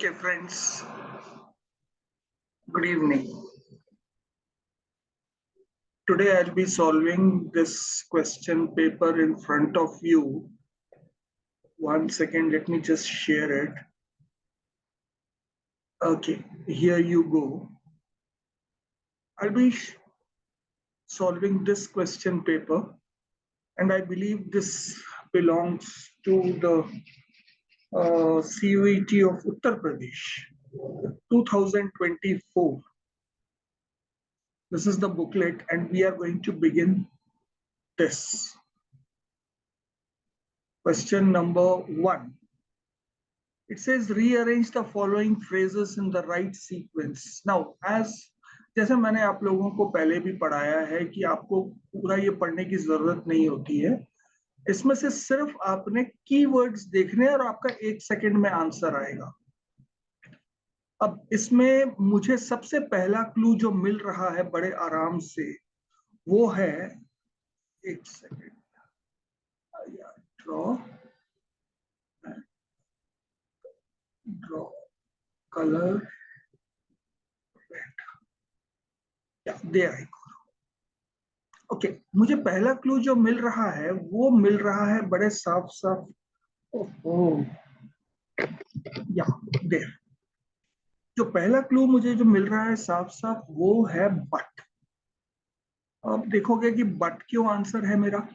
Okay, friends, good evening. Today I'll be solving this question paper in front of you. 1 second, let me just share it. Okay, here you go. I'll be solving this question paper, and I believe this belongs to the CUET of Uttar Pradesh, 2024. This is the booklet, and we are going to begin this. Question number 1. It says rearrange the following phrases in the right sequence. Now, as जैसे मैंने आप लोगों को पहले भी पढ़ाया है कि आपको पूरा ये पढ़ने की जरूरत नहीं होती है, इसमें से सिर्फ आपने कीवर्ड्स देखने और आपका 1 सेकंड में आंसर आएगा। अब इसमें मुझे सबसे पहला क्लू जो मिल रहा है बड़े आराम से, वो है 1 second, draw color red. Yeah, there I go. Okay, मुझे पहला क्लू जो मिल रहा है वो मिल रहा है बड़े साफ साफ। या देर जो पहला क्लू मुझे जो मिल रहा है साफ साफ वो है बट। अब देखोगे कि बट क्यों आंसर है मेरा।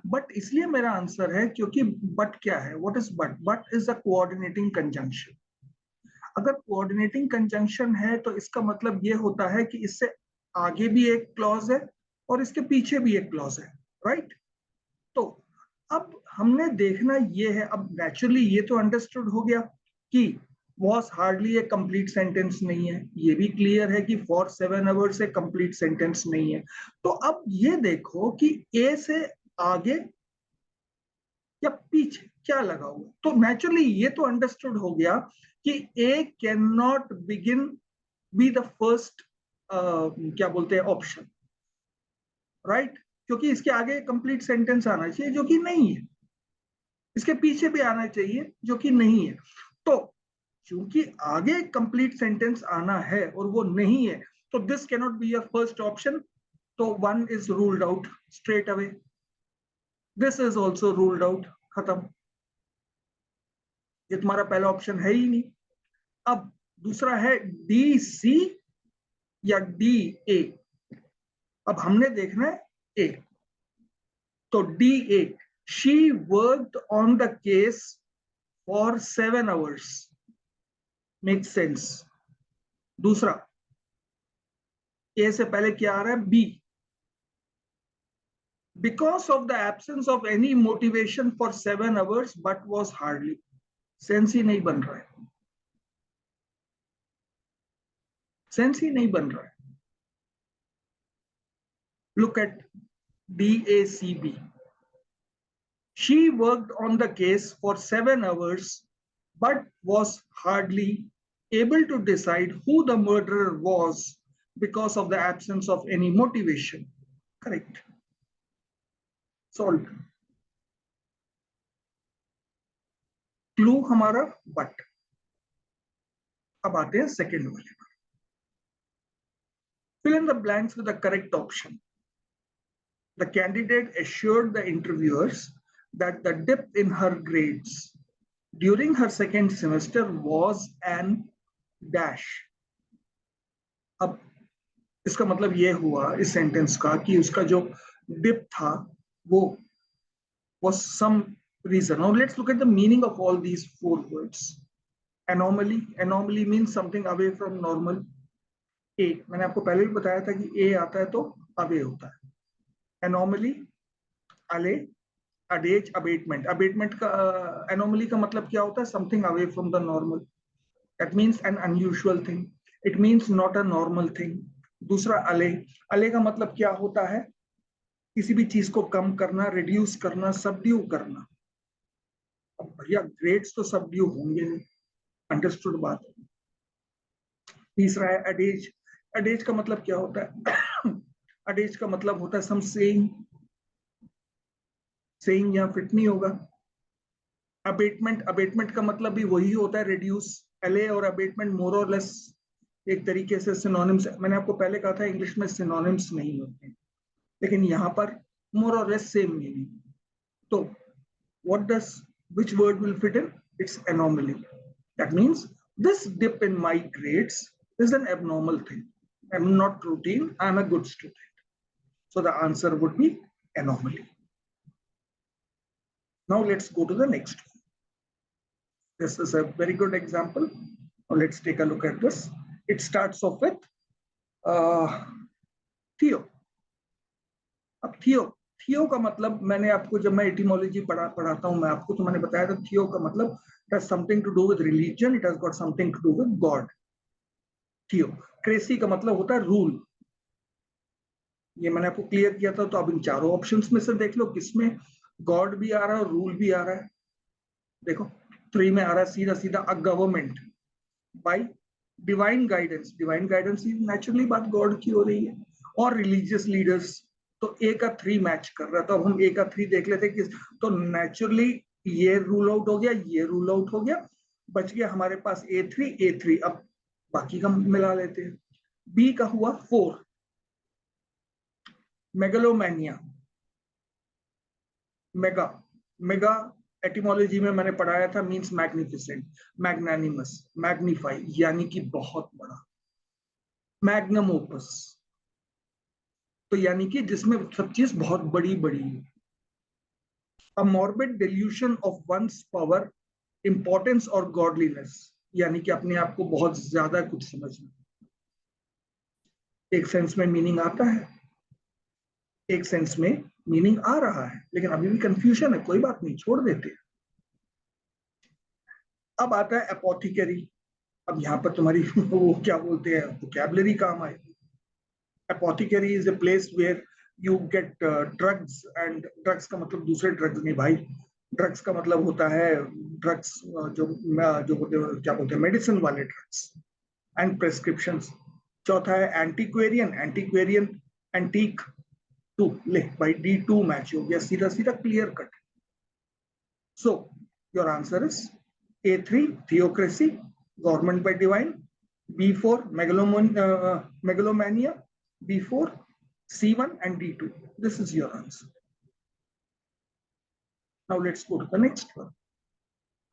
बट इसलिए मेरा आंसर है क्योंकि बट क्या है, what is but? But is a coordinating conjunction. अगर कोऑर्डिनेटिंग कंजंक्शन है तो इसका मतलब ये होता है कि इससे आगे भी एक क्लॉज है और इसके पीछे भी एक क्लॉज है, राइट? तो अब हमने देखना ये है, अब नेचुरली ये तो अंडरस्टूड हो गया कि was hardly A complete sentence नहीं है, ये भी क्लियर है कि for 7 hours a complete sentence नहीं है। तो अब ये देखो कि ए से आगे या पीछे क्या लगा हुआ, तो नेचुरली ये तो अंडरस्टूड हो गया कि A can not begin B the first क्या बोलते हैं ऑप्शन, राइट? क्योंकि इसके आगे कंप्लीट सेंटेंस आना चाहिए जो कि नहीं है, इसके पीछे भी आना चाहिए जो कि नहीं है। तो क्योंकि आगे कंप्लीट सेंटेंस आना है और वो नहीं है, तो this can not be your first option, तो 1 is ruled out straight away. This is also ruled out, खत्म, ये तुम्हारा पहला ऑप्शन है ही नहीं। अब दूसरा है डी सी या डी ए। अब हमने देखना है ए, तो D A, she worked on the case for 7 hours, make sense. दूसरा, ए से पहले क्या आ रहा है? B, because of the absence of any motivation for 7 hours but was hardly, sense ही नहीं बन रहा है, सेंस ही नहीं बन रहा है। Look at DACB. She worked on the case for 7 hours, but was hardly able to decide who the murderer was because of the absence of any motivation. Correct. Solved. Clue हमारा but. अब आते हैं second वाले पर। Fill in the blanks with the correct option. The candidate assured the interviewers that the dip in her grades during her second semester was an dash. अब इसका मतलब ये हुआ इस सेंटेंस का कि उसका जो डिप था वो was some reason. Now let's look at the meaning of all these 4 words. Anomaly. Anomaly means something away from normal. A, मैंने आपको पहले भी बताया था कि A आता है तो अवे होता है। Anomaly, अले, adage, abatement. Abatement का anomaly का मतलब क्या होता है? Something away from the normal. That means an unusual thing. It means not a normal thing. दूसरा अले, अले का मतलब क्या होता है? किसी भी चीज को कम करना, रिड्यूस करना, सबड्यू करना। अब भैया ग्रेड्स तो सबड्यू होंगे नहीं, अंडरस्टूड बात है। तीसरा है अडेज। अडेज का मतलब क्या होता है? अडेज का मतलब होता है सम सेइंग, सेइंग यहाँ फिट नहीं होगा। अबेटमेंट, अबेटमेंट का मतलब भी वही होता है, रिड्यूस, एले और अबेटमेंट मोर और लेस एक तरीके से सिनोनिम्स। मैंने आपको पहले कहा था इंग्लिश में सिनोनिम्स नहीं होते, लेकिन यहाँ पर मोर और लेस सेम मीनिंग। तो what does which word will fit in? It's anomaly. That means this dip in my grades is an abnormal thing. I'm not routine, I'm a good student. So the answer would be anomaly. Now let's go to the next one. This is a very good example. Now let's take a look at this. It starts off with Theo. अब थियो का मतलब मैंने आपको, जब मैं etymology पढ़ाता हूं मैं आपको, तो मैंने बताया था थियो का मतलब it has something to do with religion, it has got something to do with God. Theocracy का मतलब होता है रूल। ये मैंने आपको क्लियर किया था। तो अब इन चारों ऑप्शंस में से देख लो किसमें गॉड भी आ रहा है और रूल भी आ रहा है। देखो 3 में आ रहा है सीधा सीधा a government by divine guidance. Divine guidance naturally बात गॉड की हो रही है, और रिलीजियस लीडर्स। तो ए का 3 मैच कर रहा है। तो अब हम ए का 3 देख लेते हैं कि तो नेचुरली ये रूल आउट हो गया, ये रूल आउट हो गया, बच गया हमारे पास A3। अब बाकी का मिला लेते हैं। बी का हुआ 4 मेगलोमैनिया। मेगा मेगा एटिमोलॉजी में मैंने पढ़ाया था मींस मैग्निफिसेंट, मैग्नानिमस, मैग्निफाई यानी कि बहुत बड़ा। मैग्नम ओपस तो यानी कि जिसमें सब चीज बहुत बड़ी बड़ी है। A morbid delusion of one's power, importance और गॉडलीनेस, यानी कि अपने आप को बहुत ज्यादा कुछ समझना। एक सेंस में मीनिंग आता है, एक सेंस में मीनिंग आ रहा है, लेकिन अभी भी कंफ्यूजन है। कोई बात नहीं, छोड़ देते हैं। अब आता है एपोथिकरी। अब यहाँ पर तुम्हारी वो क्या बोलते हैं, वोकैबुलरी काम आएगी। Apothecary is a place where you get drugs, and drugs का मतलब दूसरे ड्रग्स नहीं भाई। ड्रग्स का मतलब होता है ड्रग्स जो क्या बोलते हैं, मेडिसिन वाले ड्रग्स एंड प्रेस्क्रिप्शन। चौथा है एंटीक्वेरियन। एंटीक्वेरियन एंटीक 2 ले भाई, D2 मैच हो गया सीधा सीधा, clear cut. So your answer is A3 theocracy, government by divine. B4 megalomania, B4 C1 and D2. This is your answer. Now let's go to the next one.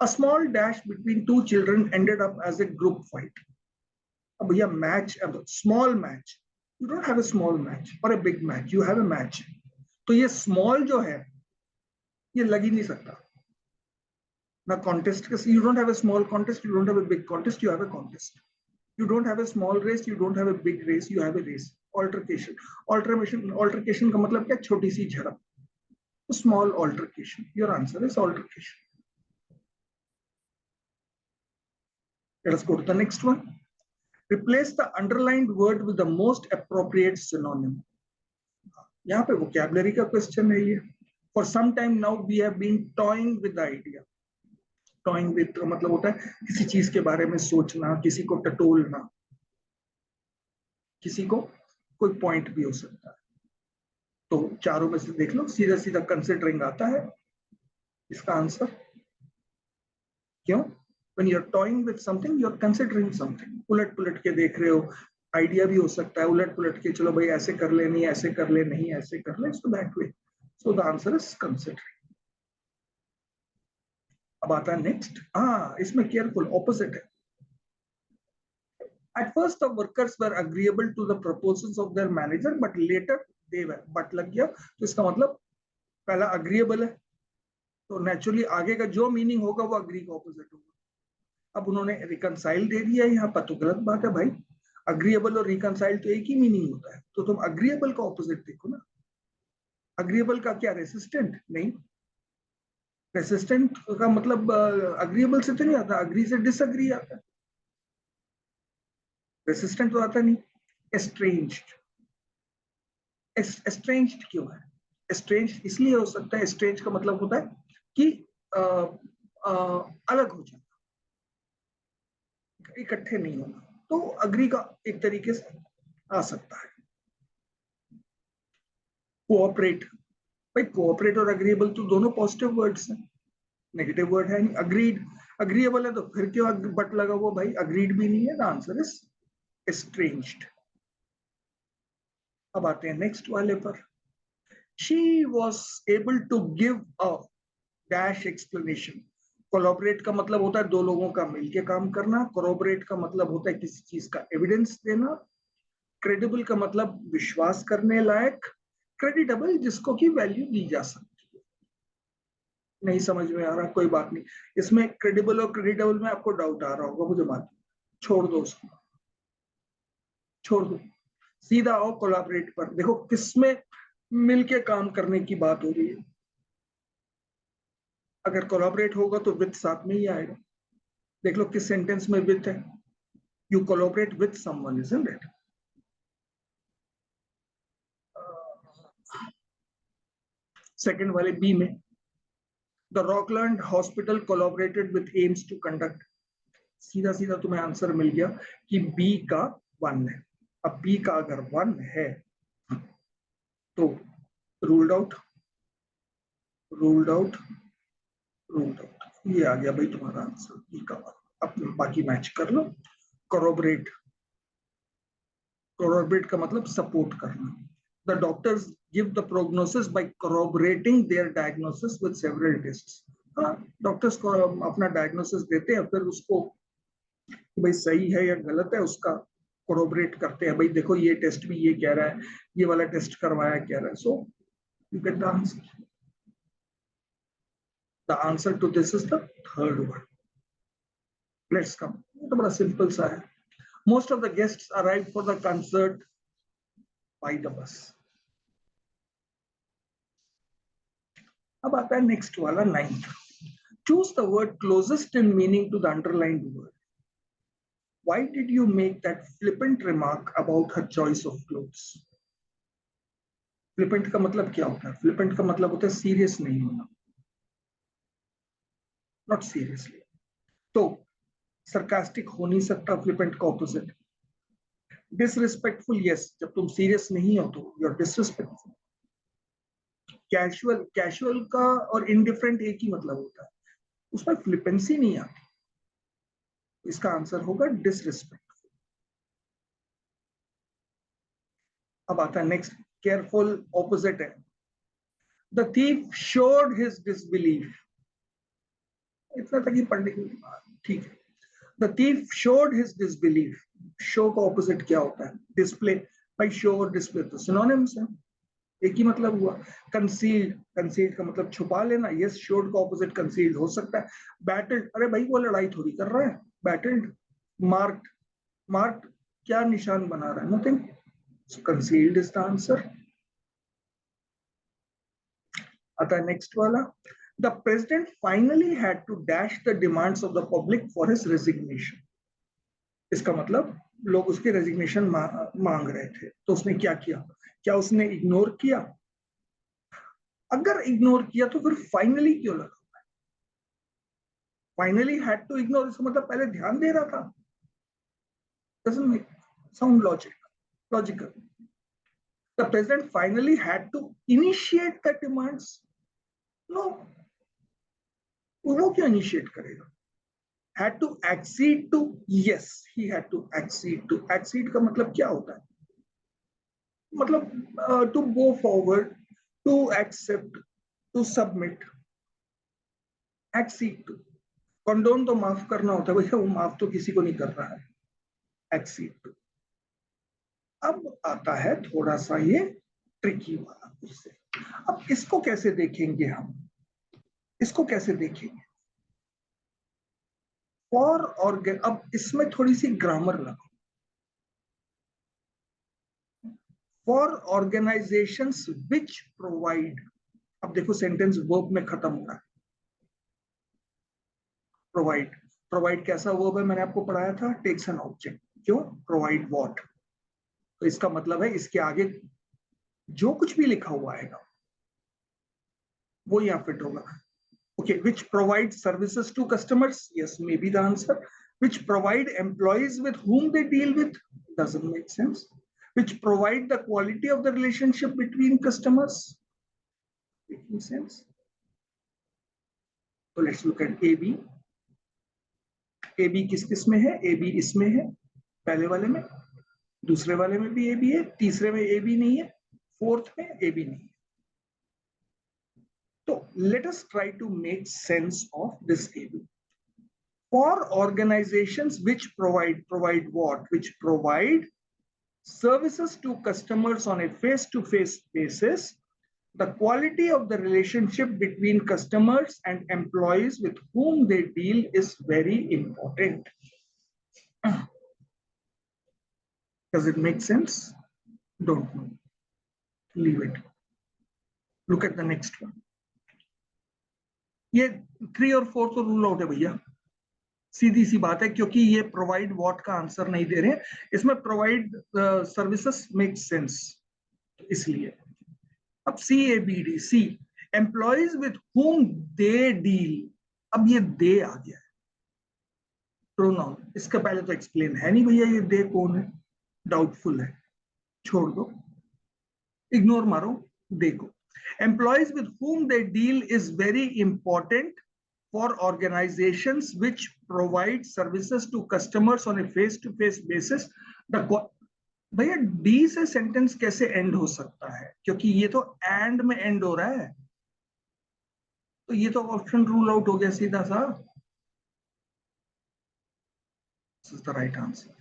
A small dash between two children ended up as a group fight. अब भैया match, अब small match, you don't have a small match और a big match, you have a match. तो ये small जो है ये लग ही नहीं सकता ना कॉन्टेस्ट के। You don't have a small contest, you don't have a big contest, you have a contest. You don't have a small race, you don't have a big race, you have a race. Altercation, altercation का मतलब क्या, छोटी सी झड़प। Small altercation. Your answer is altercation. Let us go to the next one. Replace the underlined word with the most appropriate synonym. यहाँ पे vocabulary का question है ये। For some time now we have been toying with the idea. Toying with का मतलब होता है किसी चीज के बारे में सोचना, किसी को टटोलना, किसी को कोई पॉइंट भी हो सकता है। तो चारों में से देख लो, सीधा सीधा कंसिडरिंग आता है इसका आंसर। क्यों? When you're toying with something, you're considering something. उलट पुलट के देख रहे हो, आइडिया भी हो सकता है उलट पुलट के, चलो भाई ऐसे कर ले, नहीं ऐसे कर ले, नहीं ऐसे कर ले, so that way. So the answer is considering. अब आता है नेक्स्ट। इसमें केयरफुल ऑपोजिट है। At first the workers were agreeable to the proposals of their manager, but later they were. But लग गया तो इसका मतलब पहला agreeable है, तो नेचुरली आगे का जो मीनिंग होगा वो अग्री का ऑपोजिट होगा। अब उन्होंने रिकनसाइल दे दिया यहाँ पर, तो गलत बात है भाई। अग्रीएबल और रिकनसाइल तो एक ही मीनिंग होता है, तो तुम अग्रीएबल का ऑपोजिट देखो ना। अग्रीएबल का क्या, रेसिस्टेंट? नहीं, रेसिस्टेंट का मतलब अग्रीएबल से तो नहीं आता, अग्री से डिसअग्री आता है, रेसिस्टेंट तो आता नहीं। एस्ट्रेंज्ड, एस्ट्रेंज्ड क्यों है? एस्ट्रेंज्ड इसलिए हो सकता है, एस्ट्रेंज का मतलब होता है कि अलग हो जाना, इकट्ठे नहीं होना। तो अग्री का एक तरीके से आ सकता है। कोऑपरेट, भाई कोऑपरेट और अग्रीएबल तो दोनों पॉजिटिव वर्ड्स हैं, नेगेटिव वर्ड है नहीं। अग्रीड, अग्रीएबल है तो फिर क्यों बट लगा हुआ भाई? अग्रीड भी नहीं है, द आंसर इज estranged. अब आते हैं नेक्स्ट वाले पर. She was able to give a dash explanation. Collaborate का मतलब होता है दो लोगों का मिलके काम करना. कोलैबोरेट का मतलब होता है किसी चीज का एविडेंस देना. क्रेडिबल का मतलब विश्वास करने लायक. क्रेडिटेबल जिसको की वैल्यू दी जा सकती है. नहीं समझ में आ रहा, कोई बात नहीं. इसमें क्रेडिबल और क्रेडिटेबल में आपको डाउट आ रहा होगा, मुझे मालूम. छोड़ दो उसको, छोड़ दो. सीधा आओ कोलैबोरेट पर. देखो किसमें मिलके काम करने की बात हो रही है. अगर कोलैबोरेट होगा तो विथ साथ में ही आएगा. देख लो किस सेंटेंस में विथ है. You collaborate with someone, isn't it? Second वाले बी में, the Rockland hospital collaborated with AIIMS to conduct. सीधा सीधा तुम्हें आंसर मिल गया कि बी का 1 है. अब बी का अगर 1 है तो ruled out, ruled out, ruled out. ये आ गया भाई तुम्हारा आंसर बी का 1. अब बाकी मैच कर लो. कोलैबोरेट, कोलैबोरेट का मतलब सपोर्ट करना. The doctors give the prognosis by corroborating their diagnosis with several tests. हाँ, डॉक्टर्स को अपना डायग्नोसिस देते हैं, फिर उसको भाई सही है या गलत है उसका कोरोबरेट करते हैं. भाई देखो ये टेस्ट भी ये कह रहा है, ये वाला टेस्ट करवाया कह रहा है. So you get the answer. The answer to this is the third one. Let's come. तो बड़ा सिंपल सा है. Most of the guests arrive for the concert by the bus. अब आता है नेक्स्ट वाला 9th. Choose the word closest in meaning to the underlined word. Why did you make that flippant remark about her choice of clothes? Flippant का मतलब क्या होता है? Flippant का मतलब होता है सीरियस नहीं होना, not seriously. तो sarcastic हो नहीं सकता flippant का opposite. Disrespectful, yes, जब तुम सीरियस नहीं हो तो you're disrespectful. Casual, casual का और indifferent एक ही मतलब होता है, उसमें flippancy नहीं आती. इसका आंसर होगा disrespect. अब आता है नेक्स्ट. केयरफुल ऑपोजिट है. The thief showed his disbelief. इतना तक ही पढ़ने की बात ठीक है. The thief showed his disbelief. Show का ऑपोजिट क्या होता है? डिस्प्ले. भाई शो और डिस्प्ले तो सिनोनिम्स है, एक ही मतलब हुआ. कंसील्ड, कंसील्ड का मतलब छुपा लेना. यस, शोड का ऑपोजिट कंसील्ड हो सकता है. बैटल्ड, अरे भाई वो लड़ाई थोड़ी कर रहा है. बैटल्ड. मार्क्ड, मार्क्ड क्या निशान बना रहा है? Nothing. So concealed is the answer. आता है नेक्स्ट वाला. The president finally had to dash the demands of the public for his resignation. इसका मतलब लोग उसके रेजिग्नेशन मांग रहे थे, तो उसने क्या किया? क्या उसने इग्नोर किया? अगर इग्नोर किया तो फिर फाइनली क्यों लगा? फाइनली हैड टू इग्नोर, इसका मतलब पहले ध्यान दे रहा था. Doesn't make sound logical. The president finally had to initiate the demands. No, वो क्यों इनिशिएट करेगा? had to accede to, yes, he had to accede to. accede का मतलब क्या होता है? मतलब to go forward, to accept, to submit. accede to. Condone तो माफ करना होता है भैया, वो माफ तो किसी को नहीं कर रहा है. accede to. अब आता है थोड़ा सा ये ट्रिकी वाला इससे. अब इसको कैसे देखेंगे हम? इसको कैसे देखेंगे? फॉर और अब इसमें थोड़ी सी ग्रामर लगा. For organisations which provide. अब देखो सेंटेंस वर्ब में खत्म हो रहा है. प्रोवाइड, प्रोवाइड कैसा वर्ब है? मैंने आपको पढ़ाया था, टेक्स एन ऑब्जेक्ट. क्यों? Provide what. तो इसका मतलब है इसके आगे जो कुछ भी लिखा हुआ है वो यहाँ फिट होगा. Okay, which provide services to customers? Yes, maybe the answer. Which provide employees with whom they deal with? Doesn't make sense. Which provide the quality of the relationship between customers? Making sense. So let's look at A, B. A B किस किस में है, A B इसमें है, पहले वाले में, दूसरे वाले में भी ए बी है, तीसरे में ए बी नहीं है, फोर्थ में ए बी नहीं है. तो let us try to make sense of this A B. For organizations which provide what? Which provide services to customers on a face-to-face basis, the quality of the relationship between customers and employees with whom they deal is very important. Does it make sense? Don't know. Leave it. Look at the next one. ये 3 और 4 तो rule out है भैया, सीधी सी बात है, क्योंकि ये provide what का आंसर नहीं दे रहे हैं. इसमें प्रोवाइड सर्विसेज मेक सेंस, इसलिए. अब C A B D, C employees with whom they deal. अब ये दे आ गया है, प्रोनाउन. इसका पहले तो एक्सप्लेन है नहीं भैया, ये दे कौन है, डाउटफुल है, छोड़ दो, इग्नोर मारो, देखो. Employees with whom they deal is very important for organizations which provide services to customers on a face-to-face basis. भैया डी से सेंटेंस कैसे एंड हो सकता है, क्योंकि ये तो एंड में एंड हो रहा है, तो ये तो ऑप्शन रूल आउट हो गया सीधा सा. This is the right answer.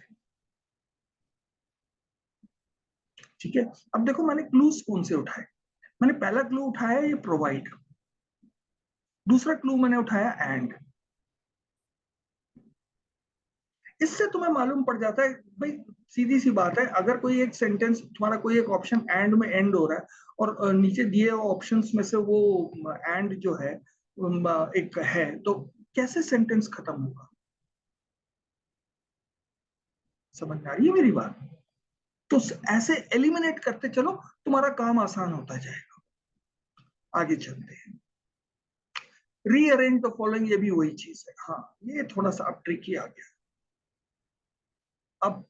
ठीक है. अब देखो मैंने क्लूज कौन से उठाए. मैंने पहला क्लू उठाया ये प्रोवाइड, दूसरा क्लू मैंने उठाया एंड. इससे तुम्हें मालूम पड़ जाता है भाई, सीधी सी बात है, अगर कोई एक सेंटेंस तुम्हारा, कोई एक ऑप्शन एंड में एंड हो रहा है और नीचे दिए ऑप्शंस में से वो एंड जो है एक है, तो कैसे सेंटेंस खत्म होगा. समझ में आ रही है मेरी बात? तो ऐसे एलिमिनेट करते चलो, तुम्हारा काम आसान होता जाएगा. आगे चलते हैं. रीअरेंज द फॉलोइंग, ये भी वही चीज है. हाँ, ये थोड़ा सा अब ट्रिकी आ गया. अब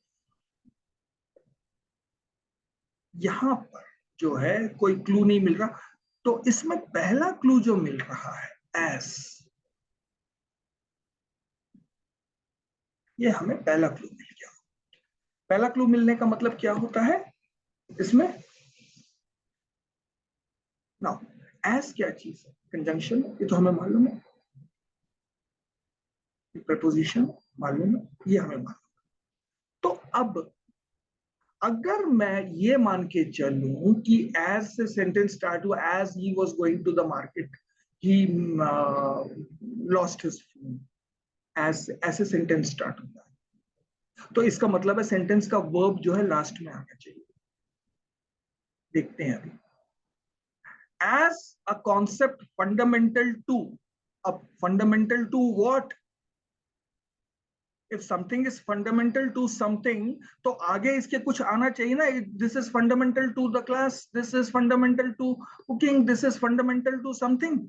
यहां पर जो है कोई क्लू नहीं मिल रहा, तो इसमें पहला क्लू जो मिल रहा है एस, ये हमें पहला क्लू मिल गया. पहला क्लू मिलने का मतलब क्या होता है इसमें. नाउ एस क्या चीज है, कंजंक्शन, ये तो हमें मालूम है, प्रपोजिशन मालूम है, ये हमें मालूम है. तो अब अगर मैं ये मान के चलूं कि एज से सेंटेंस स्टार्ट हुआ, as he was going to the market he lost his phone, as ऐसे सेंटेंस स्टार्ट होता है, तो इसका मतलब है सेंटेंस का वर्ब जो है लास्ट में आना चाहिए. देखते हैं अभी. As a concept fundamental to. अब fundamental to what? If something is fundamental to something, तो आगे इसके कुछ आना चाहिए ना. This is fundamental to the class, this is fundamental to cooking, this is fundamental to something.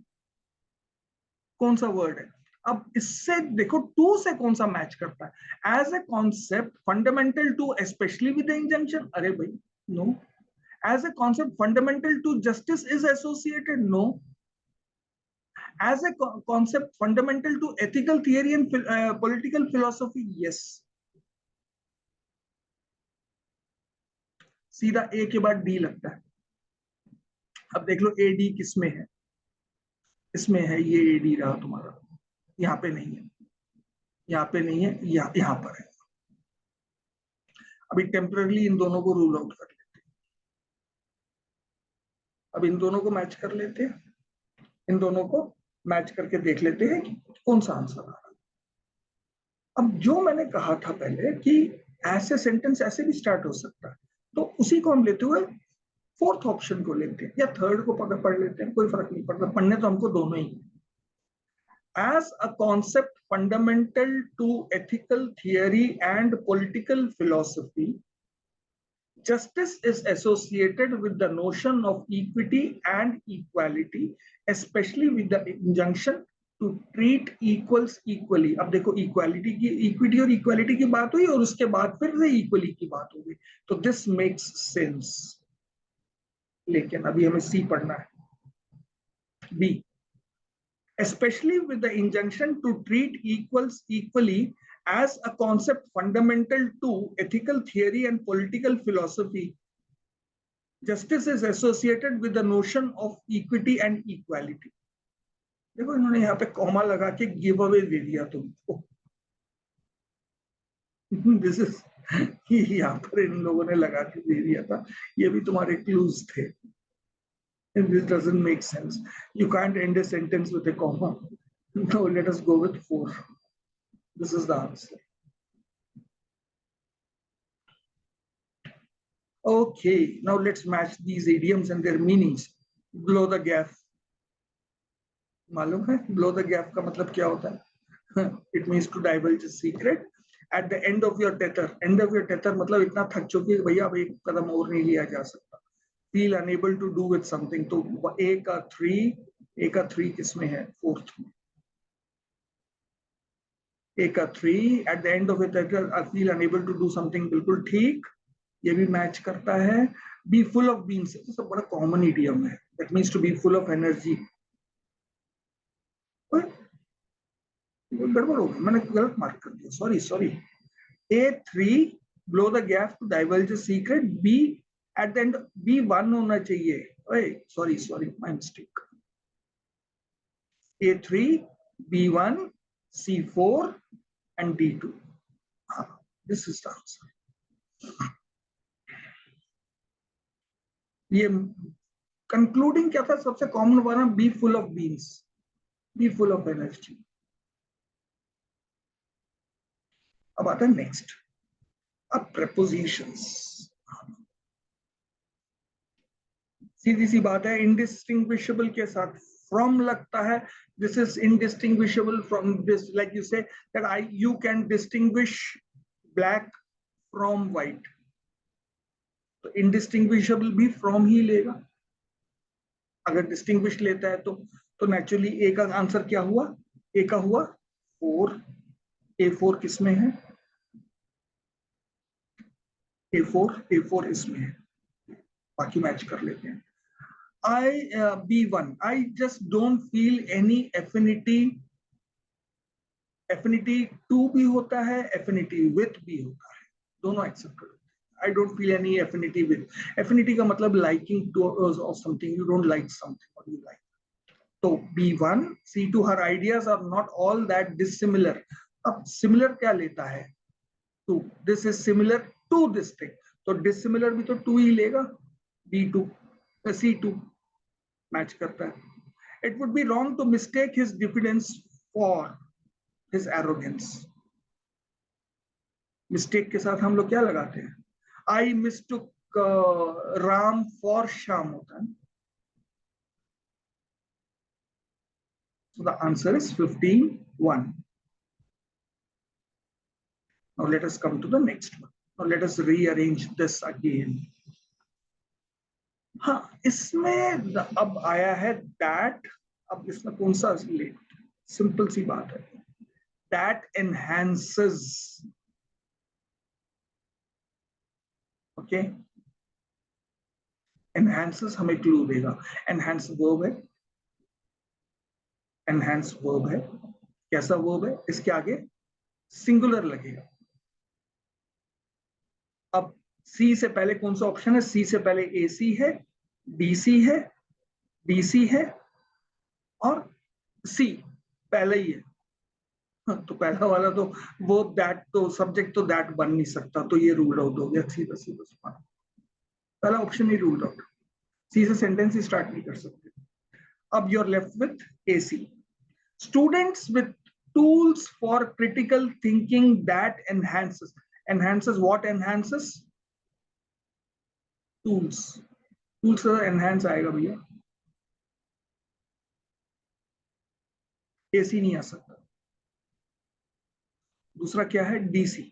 कौन सा वर्ड है? अब इससे देखो टू से कौन सा मैच करता है. As a concept fundamental to, especially with injunction, अरे भाई no. As a concept fundamental to justice is associated, no. As a concept fundamental to ethical theory and political philosophy, yes. सीधा ए के बाद डी लगता है. अब देख लो ए डी किस में है, इसमें है, ये ए डी रहा तुम्हारा, यहाँ पे नहीं है, यहाँ पे नहीं है, यहाँ पर है. अभी टेम्पररी इन दोनों को रूल आउट कर लेते हैं. अब इन दोनों को मैच कर लेते हैं, इन दोनों को मैच करके देख लेते हैं कि कौन सा आंसर आ रहा है. अब जो मैंने कहा था पहले कि ऐसे सेंटेंस ऐसे भी स्टार्ट हो सकता है, तो उसी को हम लेते हुए फोर्थ ऑप्शन को लेते हैं या थर्ड को पढ़ लेते हैं, कोई फर्क नहीं पड़ता, पढ़ने तो हमको दोनों ही. As a concept fundamental to ethical theory and political philosophy, justice is associated with the notion of equity and equality, especially with the injunction to treat equals equally. अब देखो इक्वालिटी की, इक्विटी और इक्वालिटी की बात हुई और उसके बाद फिर से इक्वली की बात हो गई, तो दिस मेक्स सेंस. लेकिन अभी हमें सी पढ़ना है. B, especially with the injunction to treat equals equally as a concept fundamental to ethical theory and political philosophy, justice is associated with the notion of equity and equality. देखो इन्होंने यहाँ पे comma लगा के give away they दिया तुमको. This is यहाँ पर इन लोगों ने लगा के दे दिया था. ये भी तुम्हारे क्लूज थे. And this doesn't make sense. You can't end a sentence with a comma. No, let us go with 4. This is the answer. Okay, now let's match these idioms and their meanings. Blow the gaff. मालूम है blow the gaff का मतलब क्या होता है? It means to divulge a secret. At the end of your tether. End of your tether मतलब इतना थक चुके कि भैया अब एक कदम और नहीं लिया जा सकता. Feel unable to do with something. तो A का 3 किसमें है? 4th में. A का 3 at the end of it I feel unable to do something. बिल्कुल ठीक. ये भी मैच करता है. Be full of beans. तो सब बड़ा कॉमन इडियम है. That means to be full of energy. गड़बड़ हो गया. मैंने गलत मार्क कर दिया. Sorry. A3 blow the gaff to divulge a secret. B at the end B1 होना चाहिए. Wait, sorry, my mistake. A3, B1, C4 and D2. This is the answer. ये कंक्लूडिंग क्या था? सबसे कॉमन वाला be full of beans, be full of energy. अब आता है नेक्स्ट. अब प्रेपोजिशंस. सीधी सी बात है. इंडिस्टिंग्विशेबल के साथ फ्रॉम लगता है. This is indistinguishable from this. Like you say that you can distinguish black from white. तो इंडिस्टिंग्विशेबल भी फ्रॉम ही लेगा. अगर डिस्टिंग्विश लेता है तो नेचुरली ए का आंसर क्या हुआ? ए का हुआ 4. A4 किसमें है? A4 इसमें है. बाकी मैच कर लेते हैं. B1. I just don't feel any affinity. Affinity to भी होता है, affinity with भी होता है. दोनों एक्सेप्ट करो. I don't feel any affinity with. Affinity का मतलब liking to or something. You don't like something or you like. तो B1, C2, her ideas are not all that dissimilar. अब similar क्या लेता है? To. This is similar to this thing. तो dissimilar भी तो 2 ही लेगा. B2, C2 मैच करता है. It would be wrong to mistake his diffidence for his arrogance. Mistake के साथ हम लोग क्या लगाते हैं? I mistook Ram for Shyam होता है. So the answer is 15:1. Now let us come to the next one. Now let us rearrange this again. हाँ, इसमें अब आया है that. अब इसमें कौन सा लेट? सिंपल सी बात है. That enhances. ओके. Enhances हमें क्लू देगा. Enhance वर्ब है. Enhance वर्ब है. कैसा वर्ब है? इसके आगे सिंगुलर लगेगा. अब सी से पहले कौन सा ऑप्शन है? सी से पहले AC है, BC है, BC है और C पहले ही है. तो पहला वाला तो वो दैट तो सब्जेक्ट तो दैट बन नहीं सकता. तो ये रूल आउट हो गया. सीधा पहला ऑप्शन ही रूल आउट. सी से सेंटेंस ही स्टार्ट नहीं कर सकते. अब you are left with AC. Students with tools for critical thinking that enhances. Enhances what? Enhances tools. Tools से enhance आएगा भैया. AC नहीं आ सकता. दूसरा क्या है? DC.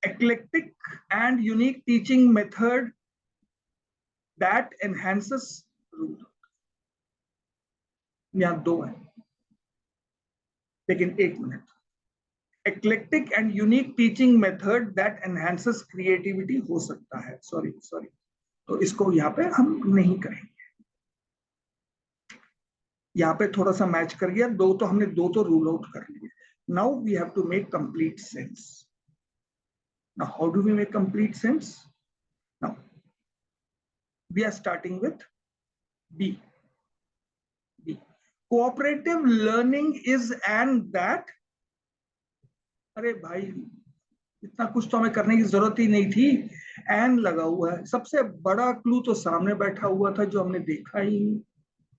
Eclectic and unique teaching method that enhances rule. यहाँ 2 है, लेकिन 1 minute. Eclectic and unique teaching method that enhances creativity हो सकता है. Sorry. तो इसको यहाँ पे हम नहीं करेंगे. यहाँ पे थोड़ा सा मैच कर गया, दो तो हमने दो तो रूल आउट कर लिए. Now we have to make complete sense. Now how do we make complete sense? Now we are starting with B. B, cooperative learning is and that. अरे भाई, इतना कुछ तो हमें करने की जरूरत ही नहीं थी. एन लगा हुआ है. सबसे बड़ा क्लू तो सामने बैठा हुआ था जो हमने देखा ही नहीं.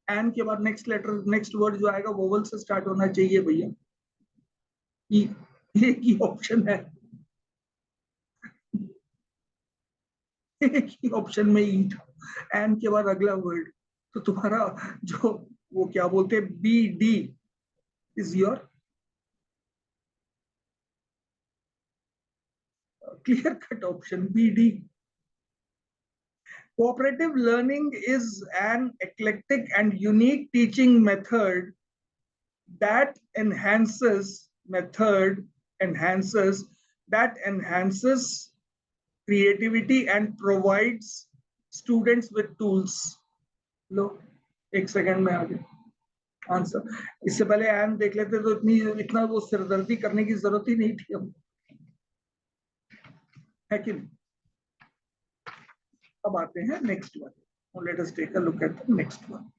एन के बाद नेक्स्ट लेटर, नेक्स्ट वर्ड जो आएगा वोवल से स्टार्ट होना चाहिए भैया. ई, एक ही ऑप्शन है. एक ही ऑप्शन में ई था. एन के बाद अगला वर्ड. तो तुम्हारा जो वो क्या बोलते हैं, B D is your clear cut option. B D. Cooperative learning is an eclectic and unique teaching method that enhances that enhances creativity and provides students with tools. लो, एक सेकंड में आ गया आंसर. इससे पहले एन देख लेते तो इतना वो सिरदर्दी करने की जरूरत ही नहीं थी हम, है कि नहीं. अब आते हैं next one. Let us take a look at the next one.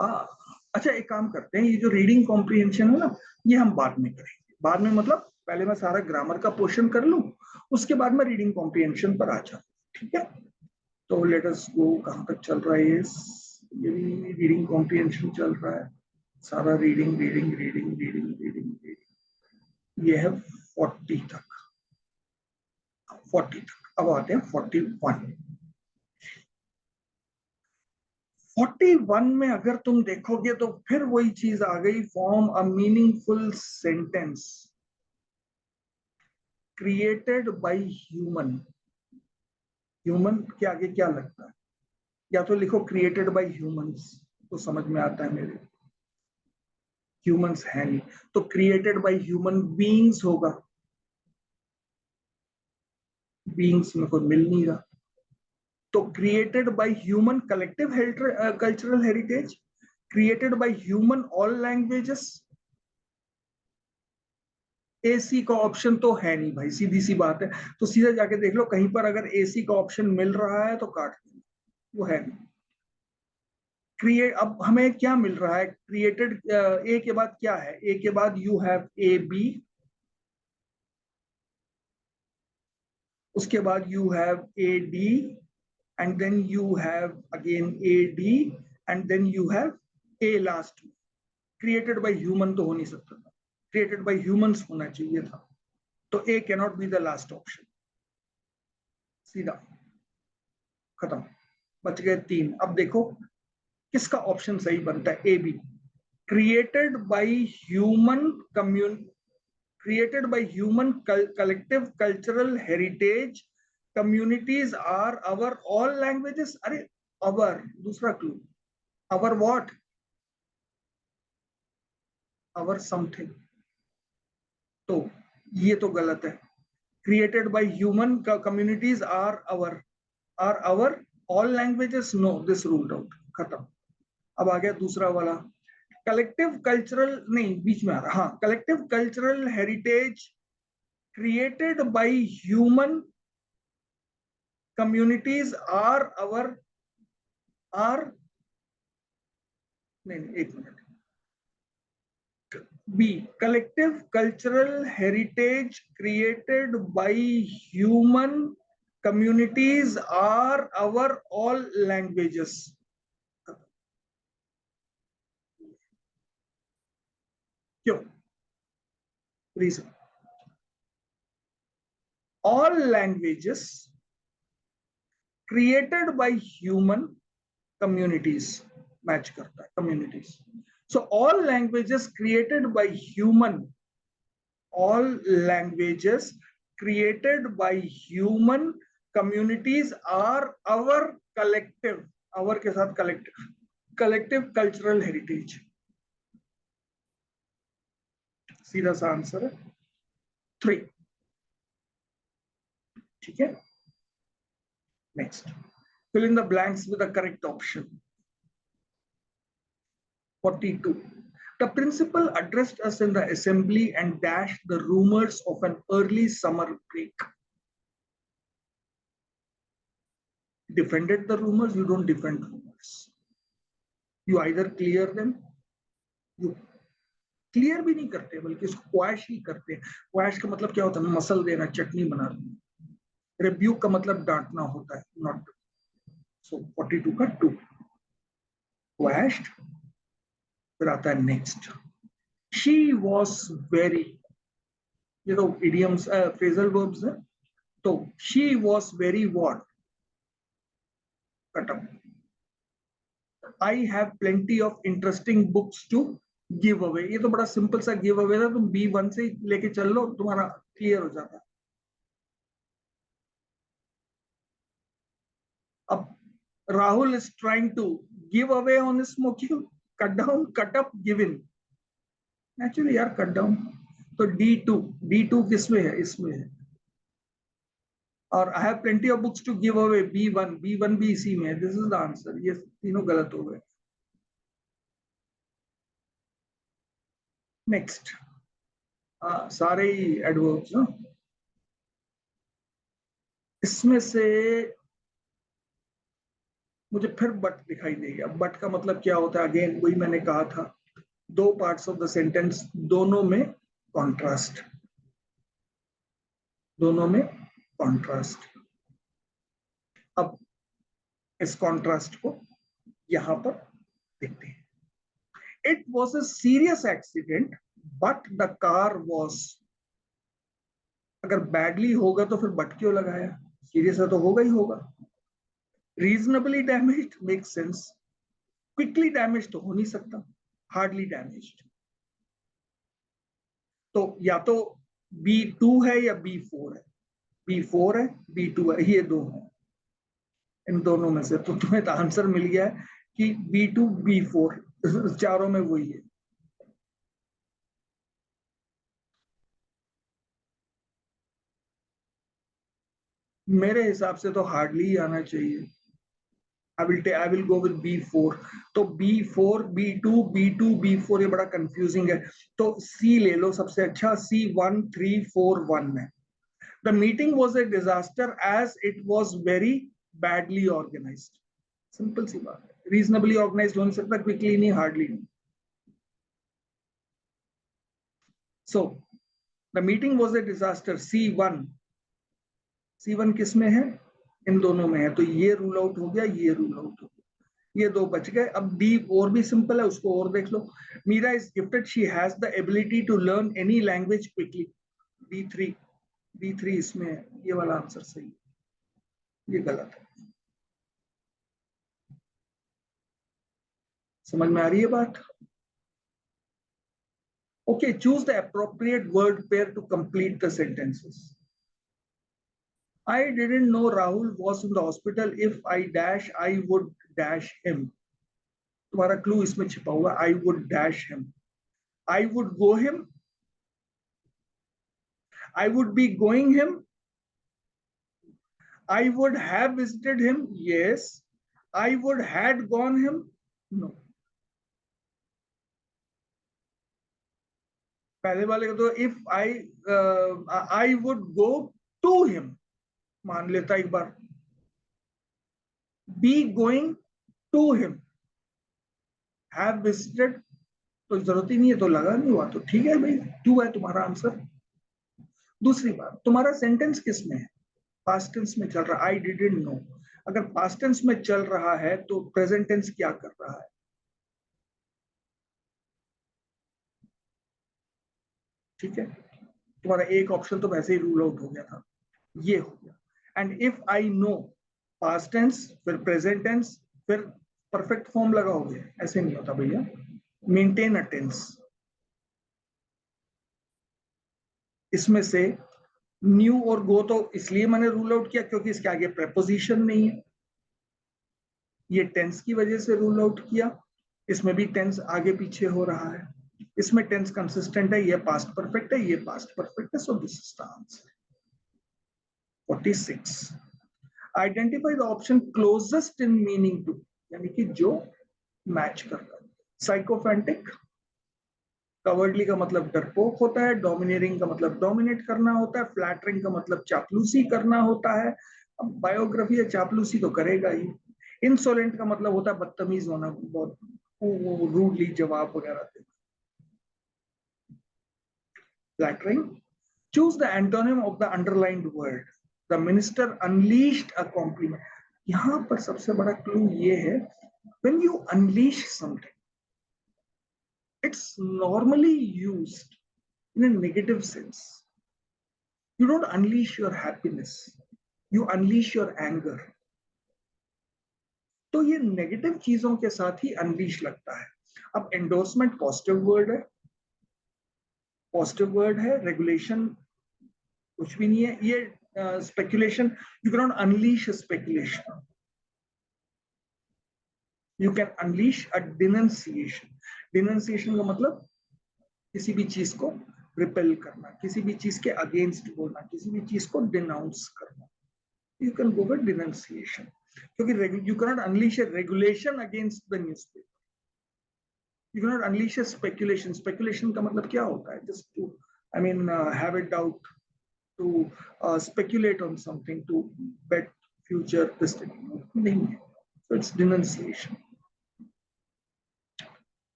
अच्छा, एक काम करते हैं, ये जो रीडिंग कॉम्प्रिहेंशन है ना, ये हम बाद में करेंगे. बाद में मतलब पहले मैं सारा ग्रामर का पोर्शन कर लूं, उसके बाद मैं रीडिंग कॉम्प्रिहेंशन पर आ जाऊं. ठीक है. तो लेट अस गो. कहां तक चल रहा है ये रीडिंग कॉम्प्रिहेंशन चल रहा है. सारा reading reading reading reading reading reading. ये है 40 तक. 40 तक. अब आते हैं 41. 41 में अगर तुम देखोगे तो फिर वही चीज आ गई. Form a meaningful sentence created by human. Human के आगे क्या लगता है? या तो लिखो क्रिएटेड बाय ह्यूमंस, तो समझ में आता है मेरे. ह्यूमंस है नहीं, तो क्रिएटेड बाय ह्यूमन बीइंग्स होगा. बीइंग्स में कोई मिल नहीं रहा. तो created by human collective cultural heritage, created by human all languages. AC का ऑप्शन तो है नहीं भाई, सीधी सी बात है. तो सीधा जाके देख लो, कहीं पर अगर एसी का ऑप्शन मिल रहा है तो काट दो. वो है नहीं. क्रिएट, अब हमें क्या मिल रहा है क्रिएटेड. ए के बाद क्या है? ए के बाद यू हैव ए बी. उसके बाद you have A D. And then you have again A D. And then you have a last. Created by human तो हो नहीं सकता था. क्रिएटेड बाय ह्यूमंस होना चाहिए था. तो A can not be the last option. सीधा खत्म. बच गए 3. अब देखो किसका ऑप्शन सही बनता है. A B. Created by human created by human collective cultural heritage communities are our all languages. अरे our दूसरा clue. our what? our something. तो ये तो गलत है. created by human communities are our all languages. no, this ruled out. खत्म. अब आ गया दूसरा वाला. कलेक्टिव कल्चरल नहीं, बीच में आ रहा. हाँ, collective cultural heritage created by human communities are नहीं, एक मिनट. B, collective cultural heritage created by human communities are our all languages. क्यों? Reason. All languages created by human communities match करता है. Communities. So all languages created by human, all languages created by human communities are our collective, our के साथ collective cultural heritage. सीधा सा answer है 3. ठीक है. Next. Fill in the blanks with the correct option. 42. The principal addressed us in the assembly and dashed the rumors of an early summer break. Defended the rumors, you don't defend rumors. You either clear them, you clear भी नहीं करते बल्कि इसको quash ही करते हैं. Quash का मतलब क्या होता है? मसल देना, चटनी बना देना. रिब्यूक का मतलब डांटना होता है, नॉट. सो 42 का 2. क्वैश्ड. फिर आता है नेक्स्ट. शी वॉज वेरी, ये तो इडियम्स फ्रेजल वर्ब्स है. तो she was very what? Cut up. I have plenty of interesting books to give away. ये तो बड़ा सिंपल सा गिव अवे था. तुम B1 से लेके चल लो, तुम्हारा क्लियर हो जाता है. अब Rahul is trying to give away on smoking. Cut down, cut up, give in. Actually यार कट डाउन. तो D2 किसमें है? इसमें है. और I have plenty of books to give away B1 भी इसी में है. This is the answer. ये तीनों गलत हो गए. नेक्स्ट. सारे ही एडवर्ब्स. इसमें से मुझे फिर बट दिखाई देगा. बट का मतलब क्या होता है? अगेन वही मैंने कहा था, दो पार्ट्स ऑफ द सेंटेंस, दोनों में कॉन्ट्रास्ट. दोनों में कॉन्ट्रास्ट. अब इस कॉन्ट्रास्ट को यहां पर देखते हैं. It was a serious accident but the car was. अगर बैडली होगा तो फिर बट क्यों लगाया? सीरियस है तो होगा ही होगा. Reasonably damaged makes sense. Quickly damage तो हो नहीं सकता. Hardly damaged. तो या तो B2 है या B4 है. B4 है, B2 है, ये दो है. इन दोनों में से तो तुम्हें तो आंसर मिल गया है कि B2 B4 चारों में वही है. मेरे हिसाब से तो हार्डली ही आना चाहिए. I will go with B4. तो B4, B2, B2, B4 ये बड़ा कंफ्यूजिंग है. तो C ले लो सबसे अच्छा. C1 3 4 1 है. The meeting was a disaster as it was very badly organized. Simple सी बात है. रीजनेबली ऑर्गेनाइज्ड हो नहीं सकता, क्विकली नहीं, हार्डली नहीं. So the meeting was a disaster. C1 किस में है? इन दोनों में है. तो ये रूल आउट हो गया, ये रूल आउट हो गया. ये दो बच गए. अब D और भी सिंपल है, उसको और देख लो. Meera is gifted, she has the ability to learn any language quickly. B3 इसमें है. ये वाला आंसर सही है, ये गलत है. समझ में आ रही है बात? Okay, choose the appropriate word pair to complete the sentences. I didn't know Rahul was in the hospital. If I dash, I would dash him. तुम्हारा क्लू इसमें छिपा हुआ. I would dash him. I would go him. I would be going him. I would have visited him. Yes. I would had gone him. No. पहले वाले का तो if I would go to him मान लेता एक बार. Be going to him. Have visited तो जरूरत ही नहीं है, तो लगा नहीं हुआ. तो ठीक है भाई, 2 है तुम्हारा आंसर. दूसरी बात, तुम्हारा सेंटेंस किस में है? पास्ट टेंस में चल रहा. I didn't know. अगर पास्ट टेंस में चल रहा है तो प्रेजेंट टेंस क्या कर रहा है? ठीक है. तुम्हारा एक ऑप्शन तो वैसे ही रूल आउट हो गया था. ये हो गया. And if I know, past tense, फिर प्रेजेंट टेंस, फिर परफेक्ट फॉर्म लगाओगे. ऐसे नहीं होता भैया. Maintain a tense. इसमें से न्यू और गो तो इसलिए मैंने रूल आउट किया क्योंकि इसके आगे प्रेपोजिशन नहीं है. ये टेंस की वजह से रूल आउट किया. इसमें भी टेंस आगे पीछे हो रहा है. इसमें टेंस कंसिस्टेंट है. ये पास्ट परफेक्ट है, ये पास्ट परफेक्ट है. So this is the answer. 46. Identify the option closest in meaning to, यानी कि जो मैच करता है। साइकोफेंटिक, कवर्डली का मतलब डरपोक होता है, डोमिनेटिंग का मतलब डोमिनेट करना होता है, फ्लैटरिंग का मतलब चापलूसी करना होता है। अब बायोग्राफी या चापलूसी तो करेगा ही। इंसोलेंट का मतलब होता है बदतमीज होना, बहुत रूडली जवाब वगैरह देना। Flattering, choose the antonym of the underlined word. The minister unleashed a compliment. यहां पर सबसे बड़ा क्लू ये है, when you unleash something, it's normally used in a negative sense. You don't unleash your happiness, you unleash your anger. तो ये negative चीजों के साथ ही अनलीश लगता है। अब एंडोर्समेंट पॉजिटिव वर्ड है, रेगुलेशन कुछ भी नहीं है। ये speculation, you can not unleash speculation, you can unleash a denunciation. Denunciation का मतलब किसी भी चीज को रिपेल करना, किसी भी चीज के अगेंस्ट बोलना, किसी भी चीज को डिनाउंस करना। You can go with denunciation, क्योंकि you cannot unleash a regulation against the newspaper. You cannot unleash a speculation. Speculation का मतलब क्या होता है? Just to, I mean, have a doubt, to speculate on something, to bet future destiny. नहीं है. So it's denunciation.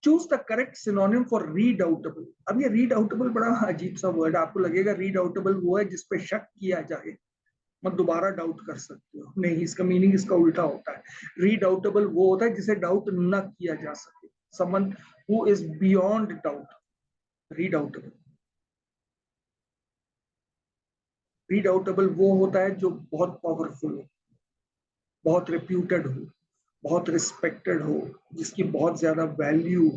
Choose the correct synonym for redoubtable. अब ये redoubtable बड़ा अजीब सा वर्ड, आपको लगेगा redoubtable वो है जिसपे शक किया जाए, मत दोबारा डाउट कर सकते हो। नहीं, इसका मीनिंग इसका उल्टा होता है। रीडाउटेबल वो होता है जिसे डाउट न किया जा सके, someone who is beyond doubt, redoubtable. Redoubtable वो होता है जो बहुत पावरफुल हो, बहुत रेप्यूटेड हो, बहुत रिस्पेक्टेड हो, जिसकी बहुत ज्यादा value.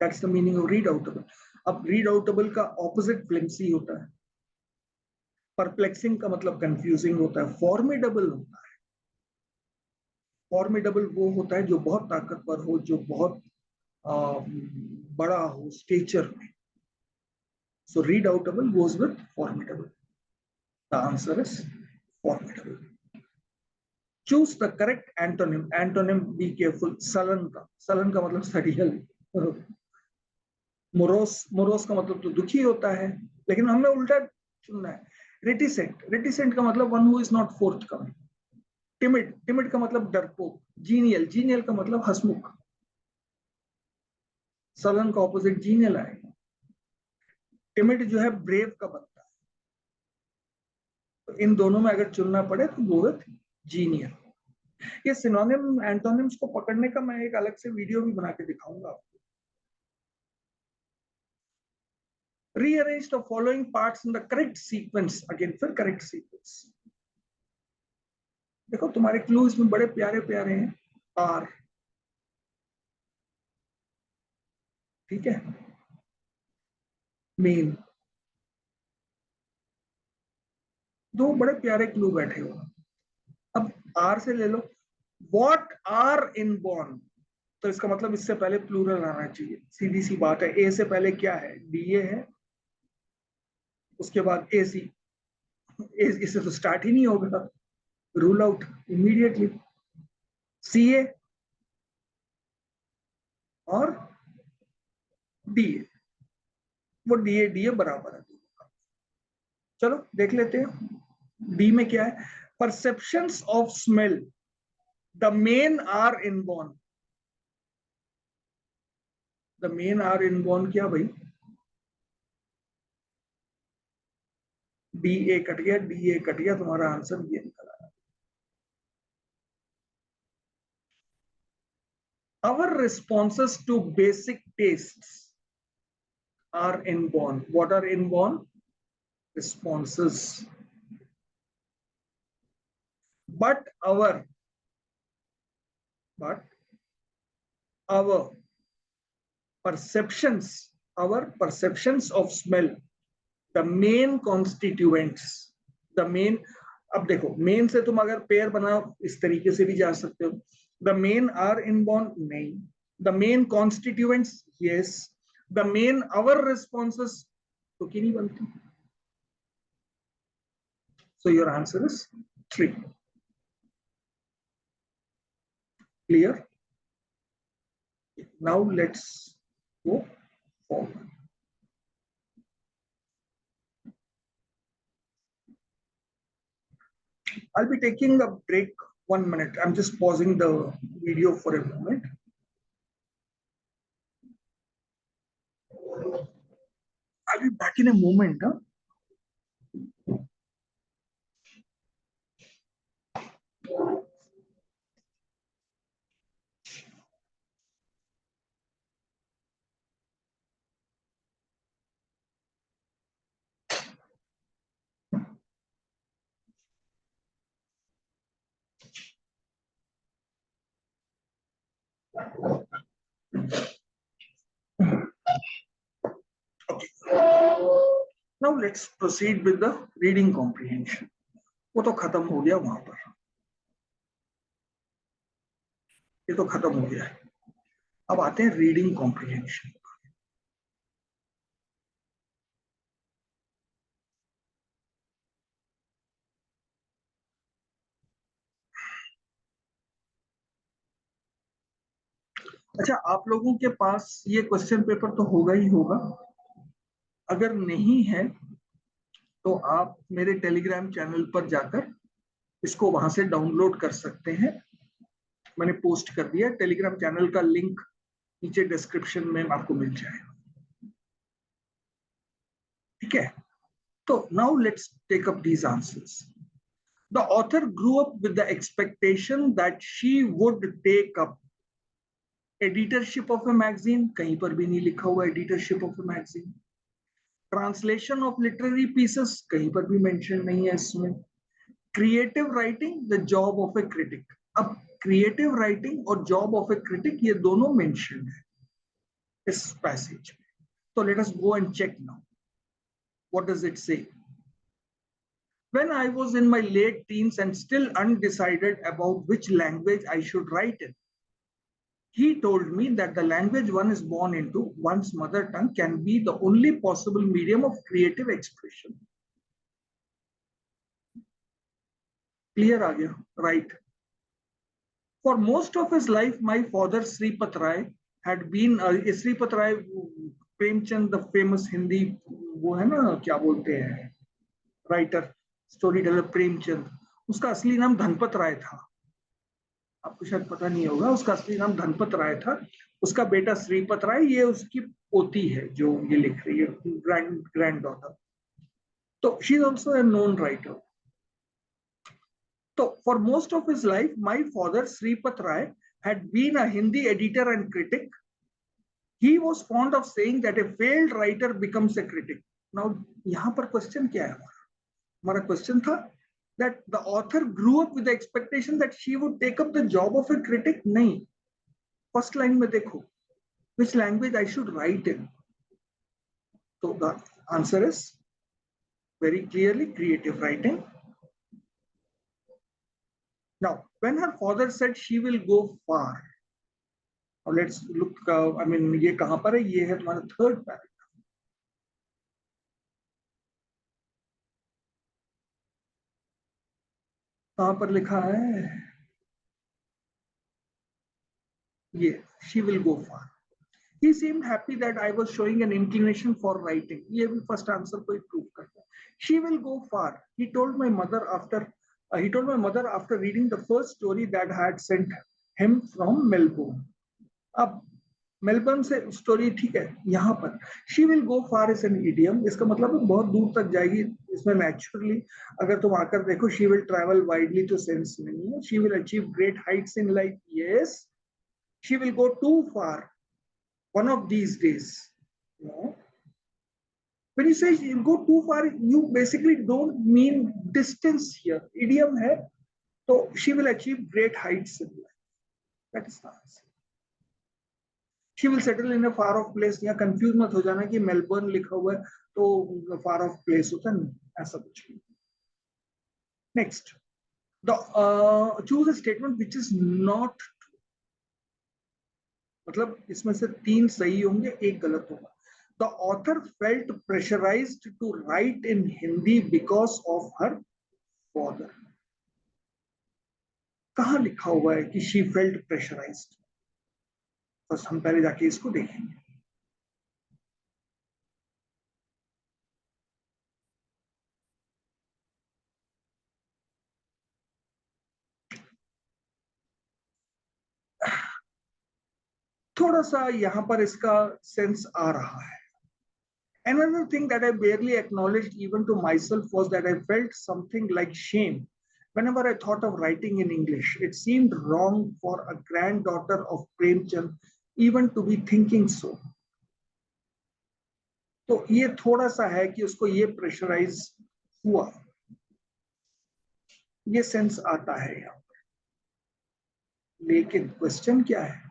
That's the meaning of redoubtable. अब रीडाउटेबल का ऑपोजिट फ्लिम्सी होता है। परप्लेक्सिंग का मतलब कंफ्यूजिंग होता है। फॉर्मिडेबल होता है, फॉर्मिडेबल वो होता है जो बहुत ताकतवर हो, जो बहुत बड़ा हो स्टेचर में। So redoubtable goes with formidable. The answer is formidable. Choose the correct antonym. Antonym, be careful, sullen का मतलब सडियल। मोरोस, मोरोस का मतलब तो दुखी होता है, लेकिन हमने उल्टा चुनना है। रेटिसेंट का मतलब one who is not forthcoming. Timid का मतलब डरपोक। जीनियल का मतलब हंसमुख। सलन का ऑपोजिट जीनियल आएगा। टिमिड जो है ब्रेव का बनता है, तो इन दोनों में अगर चुनना पड़े तो गो विद जीनियल। ये सिनोनिम एंटोनिम्स को पकड़ने का मैं एक अलग से वीडियो भी बना के दिखाऊंगा आपको। Rearrange the following parts in the correct sequence. Again, फिर correct sequence. देखो तुम्हारे क्लू इसमें बड़े प्यारे प्यारे हैं। आर, ठीक है, मेन, दो बड़े प्यारे क्लू बैठे हो। अब आर से ले लो, वॉट आर इन बॉर्न, तो इसका मतलब इससे पहले प्लूरल आना चाहिए, सीधी सी बात है। ए से पहले क्या है? डीए है, उसके बाद एसी। इससे तो स्टार्ट ही नहीं होगा, रूल आउट इमीडिएटली। सीए और डीए, वो डीए डीए बराबर है। चलो देख लेते हैं डी में क्या है। Perceptions of smell, the men are inborn. The men are inborn क्या भाई? डी ए कट गया, डी ए कट गया, तुम्हारा आंसर ये निकला। Our responses to basic tastes are inborn. What are inborn? Responses. But our perceptions, of smell, the main constituents, the main, अब देखो main से तुम अगर पेयर बनाओ इस तरीके से भी जा सकते हो। द मेन आर इनबॉर्न नहीं, the main constituents yes, the main our responses तो क्यों नहीं बनती? So your answer is 3. Clear? Now let's go forward. I'll be taking a break 1 minute. I'm just pausing the video for a moment. I'll be back in a moment. Huh? Okay. Now let's proceed with the reading comprehension. वो तो खत्म हो गया वहां पर, ये तो खत्म हो गया है. अब आते हैं रीडिंग कॉम्प्रिहेंशन. अच्छा, आप लोगों के पास ये क्वेश्चन पेपर तो होगा ही होगा. अगर नहीं है तो आप मेरे टेलीग्राम चैनल पर जाकर इसको वहां से डाउनलोड कर सकते हैं. मैंने पोस्ट कर दिया. टेलीग्राम चैनल का लिंक नीचे डिस्क्रिप्शन में आपको मिल जाएगा. ठीक है. तो now let's take up these answers. The author grew up with the expectation that she would take up editorship of a magazine. कहीं पर भी नहीं लिखा हुआ editorship of a magazine. Translation of literary pieces कहीं पर भी मेंशन नहीं है इसमें. Creative writing, the job of a critic. अब creative writing और job of a critic ये दोनों मेंशन है इस पैसेज में. So let us go and check now. What does it say? When I was in my late teens and still undecided about which language I should write in, he told me that the language one is born into, one's mother tongue, can be the only possible medium of creative expression. Clear aa gaya? Right. For most of his life, my father, Sripat Rai, had been Sripat Rai, Premchand, the famous Hindi, वो है ना क्या बोलते हैं, writer, story teller Premchand. उसका असली नाम धनपत राय था. आपको शायद पता नहीं होगा. उसका असली नाम धनपत राय था. उसका बेटा श्रीपत राय, ये उसकी पोती है जो ये लिख रही है, ग्रैंड डॉटर. तो she is also a known writer. So for most of his life, my father, Sripat Rai, had been a Hindi editor and critic. He was fond of saying that a failed writer becomes a critic. Now, यहाँ पर question क्या है? हमारा question था that the author grew up with the expectation that she would take up the job of a critic. नहीं. First line में देखो, which language I should write in. So the answer is very clearly creative writing. Now, when her father said she will go far, now let's look. I mean, ये कहाँ पर है? ये है तुम्हारा थर्ड पैराग्राफ. कहाँ पर लिखा है? ये she will go far. He seemed happy that I was showing an inclination for writing. ये भी first answer को ही prove करता है. She will go far. He told my mother after reading the first story that I had sent him from Melbourne. अब Melbourne से story, ठीक है. यहाँ पर she will go far is an idiom. इसका मतलब है बहुत दूर तक जाएगी. इसमें नेचुरली अगर तुम आकर देखो, शी विल ट्रैवल वाइडली तो सेंस नहीं है. She will achieve great heights in life. Yes. She will go too far one of these days. No? When you say you go too far, you basically don't mean distance here. Idiom hai, so she will achieve great heights in life. That is the answer. She will settle in a far off place. यहाँ confuse मत हो जाना कि Melbourne लिखा हुआ है तो far off place होता है, ऐसा कुछ नहीं. Next, choose a statement which is not true. मतलब इसमें से 3 सही होंगे, 1 गलत होगा. The author felt pressurized to write in Hindi because of her father. कहाँ लिखा हुआ है कि she felt pressurized? बस हम पहले जाके इसको देखेंगे. थोड़ा सा यहाँ पर इसका सेंस आ रहा है. Another thing that I barely acknowledged even to myself was that I felt something like shame whenever I thought of writing in English. It seemed wrong for a granddaughter of Premchand even to be thinking so. तो ये थोड़ा सा है कि उसको ये pressurise हुआ, ये सेंस आता है यहाँ पर. लेकिन क्वेश्चन क्या है?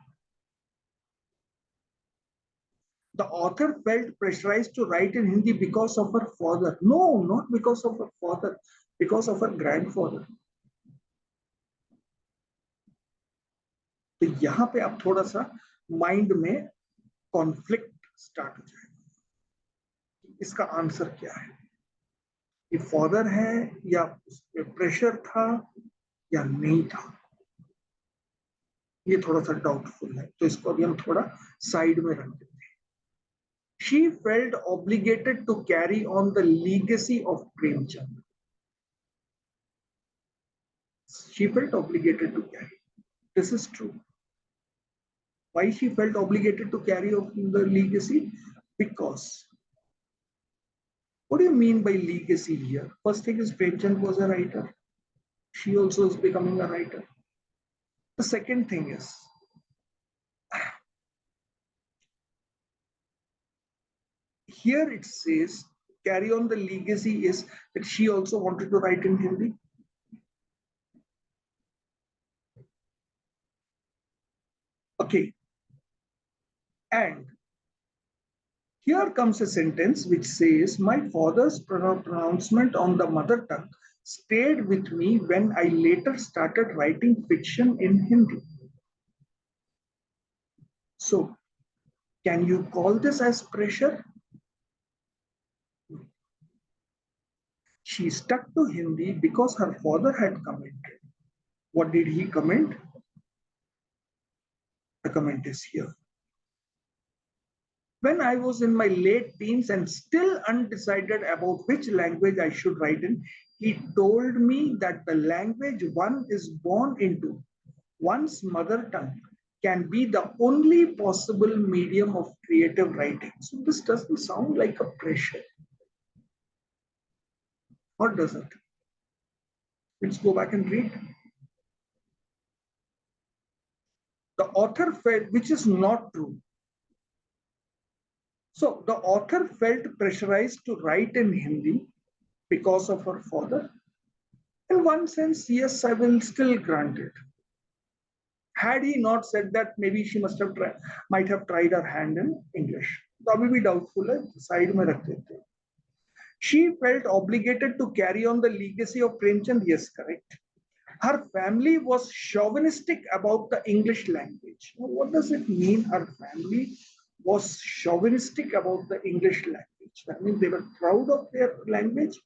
The author felt pressurized to write in Hindi because of her father. No, not because of her father, because of her grandfather. तो यहाँ पे अब थोड़ा सा माइंड में कॉन्फ्लिक्ट स्टार्ट हो जाएगा. इसका आंसर क्या है? ये फादर है या उस पे प्रेशर था या नहीं था, ये थोड़ा सा डाउटफुल है. तो इसको अभी हम थोड़ा साइड में रख देते हैं. She felt obligated to carry on the legacy of Premchand. She felt obligated to carry. This is true. Why she felt obligated to carry on the legacy? Because, what do you mean by legacy here? First thing is Premchand was a writer. She also is becoming a writer. The second thing is, here it says carry on the legacy is that she also wanted to write in Hindi. Okay. And here comes a sentence which says, my father's pronouncement on the mother tongue stayed with me when I later started writing fiction in Hindi. So, can you call this as pressure? She stuck to Hindi because her father had commented. What did he comment? The comment is here. When I was in my late teens and still undecided about which language I should write in, he told me that the language one is born into, one's mother tongue, can be the only possible medium of creative writing. So this doesn't sound like a pressure. Or does it? Let's go back and read. The author felt, which is not true. So the author felt pressurized to write in Hindi because of her father. In one sense, yes, I will still grant it. Had he not said that, maybe she might have tried her hand in English. तो अभी भी doubtful है, side में रख देते हैं. She felt obligated to carry on the legacy of Premchand. Yes, correct. Her family was chauvinistic about the English language. Now, what does it mean? Her family was chauvinistic about the English language. That means they were proud of their language,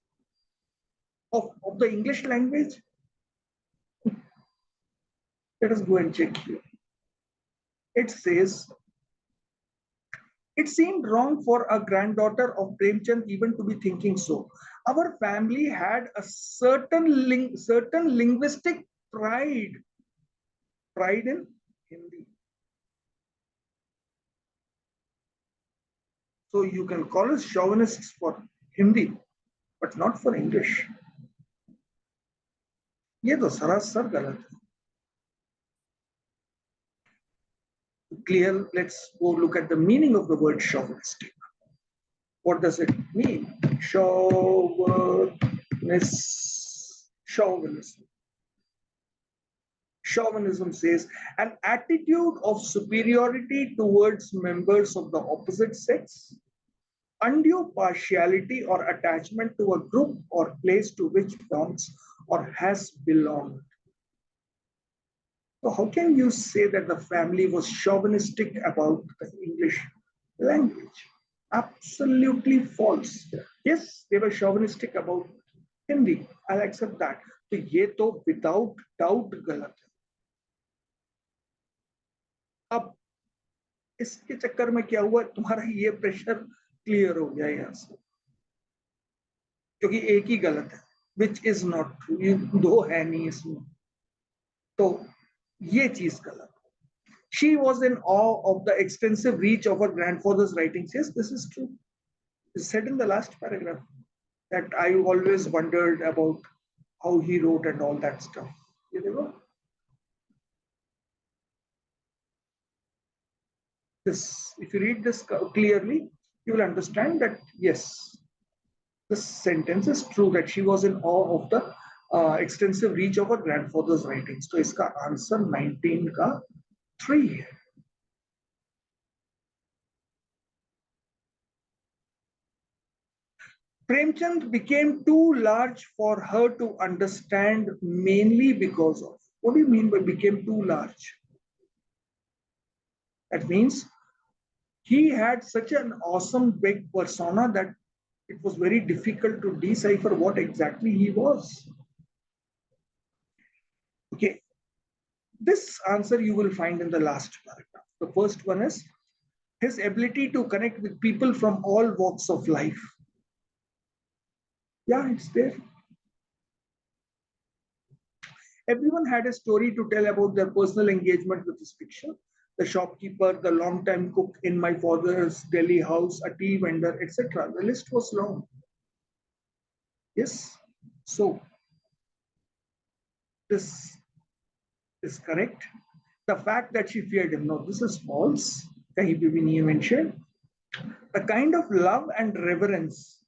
of the English language. Let us go and check here. It says, it seemed wrong for a granddaughter of Premchand even to be thinking so. Our family had a certain linguistic pride in Hindi. So you can call us chauvinists for Hindi, but not for English. ये तो सरासर गलत है. Clear, let's go look at the meaning of the word chauvinistic. What does it mean? Chauvinism. Chauvinism says an attitude of superiority towards members of the opposite sex, undue partiality or attachment to a group or place to which belongs or has belonged. So how can you say that the family was chauvinistic about the English language? Absolutely false. Yes, they were chauvinistic about Hindi, I accept that. तो ये तो without doubt गलत है। अब इसके चक्कर में क्या हुआ, तुम्हारा ये प्रेशर क्लियर हो गया यहाँ से, क्योंकि एक ही गलत है, विच इज नॉट ट्रू, ये दो है नहीं इसमें, तो ये चीज गलत। She was in awe of the extensive reach of her grandfather's writings. Yes, this is true. It's said in the last paragraph that I always wondered about how he wrote and all that stuff. You know, this, if you read this clearly, you will understand that yes, this sentence is true, that she was in awe of the extensive reach of her grandfather's writings. So इसका answer 19 का 3 है. Premchand became too large for her to understand, mainly because of. What do you mean by became too large? That means he had such an awesome big persona that it was very difficult to decipher what exactly he was. Okay, this answer you will find in the last paragraph. The first one is his ability to connect with people from all walks of life. Yeah, it's there. Everyone had a story to tell about their personal engagement with his picture. The shopkeeper, the long-time cook in my father's Delhi house, a tea vendor, etc. The list was long. Yes. So this is correct. The fact that she feared him, no, this is false. कहीं पे भी नहीं है mentioned. The kind of love and reverence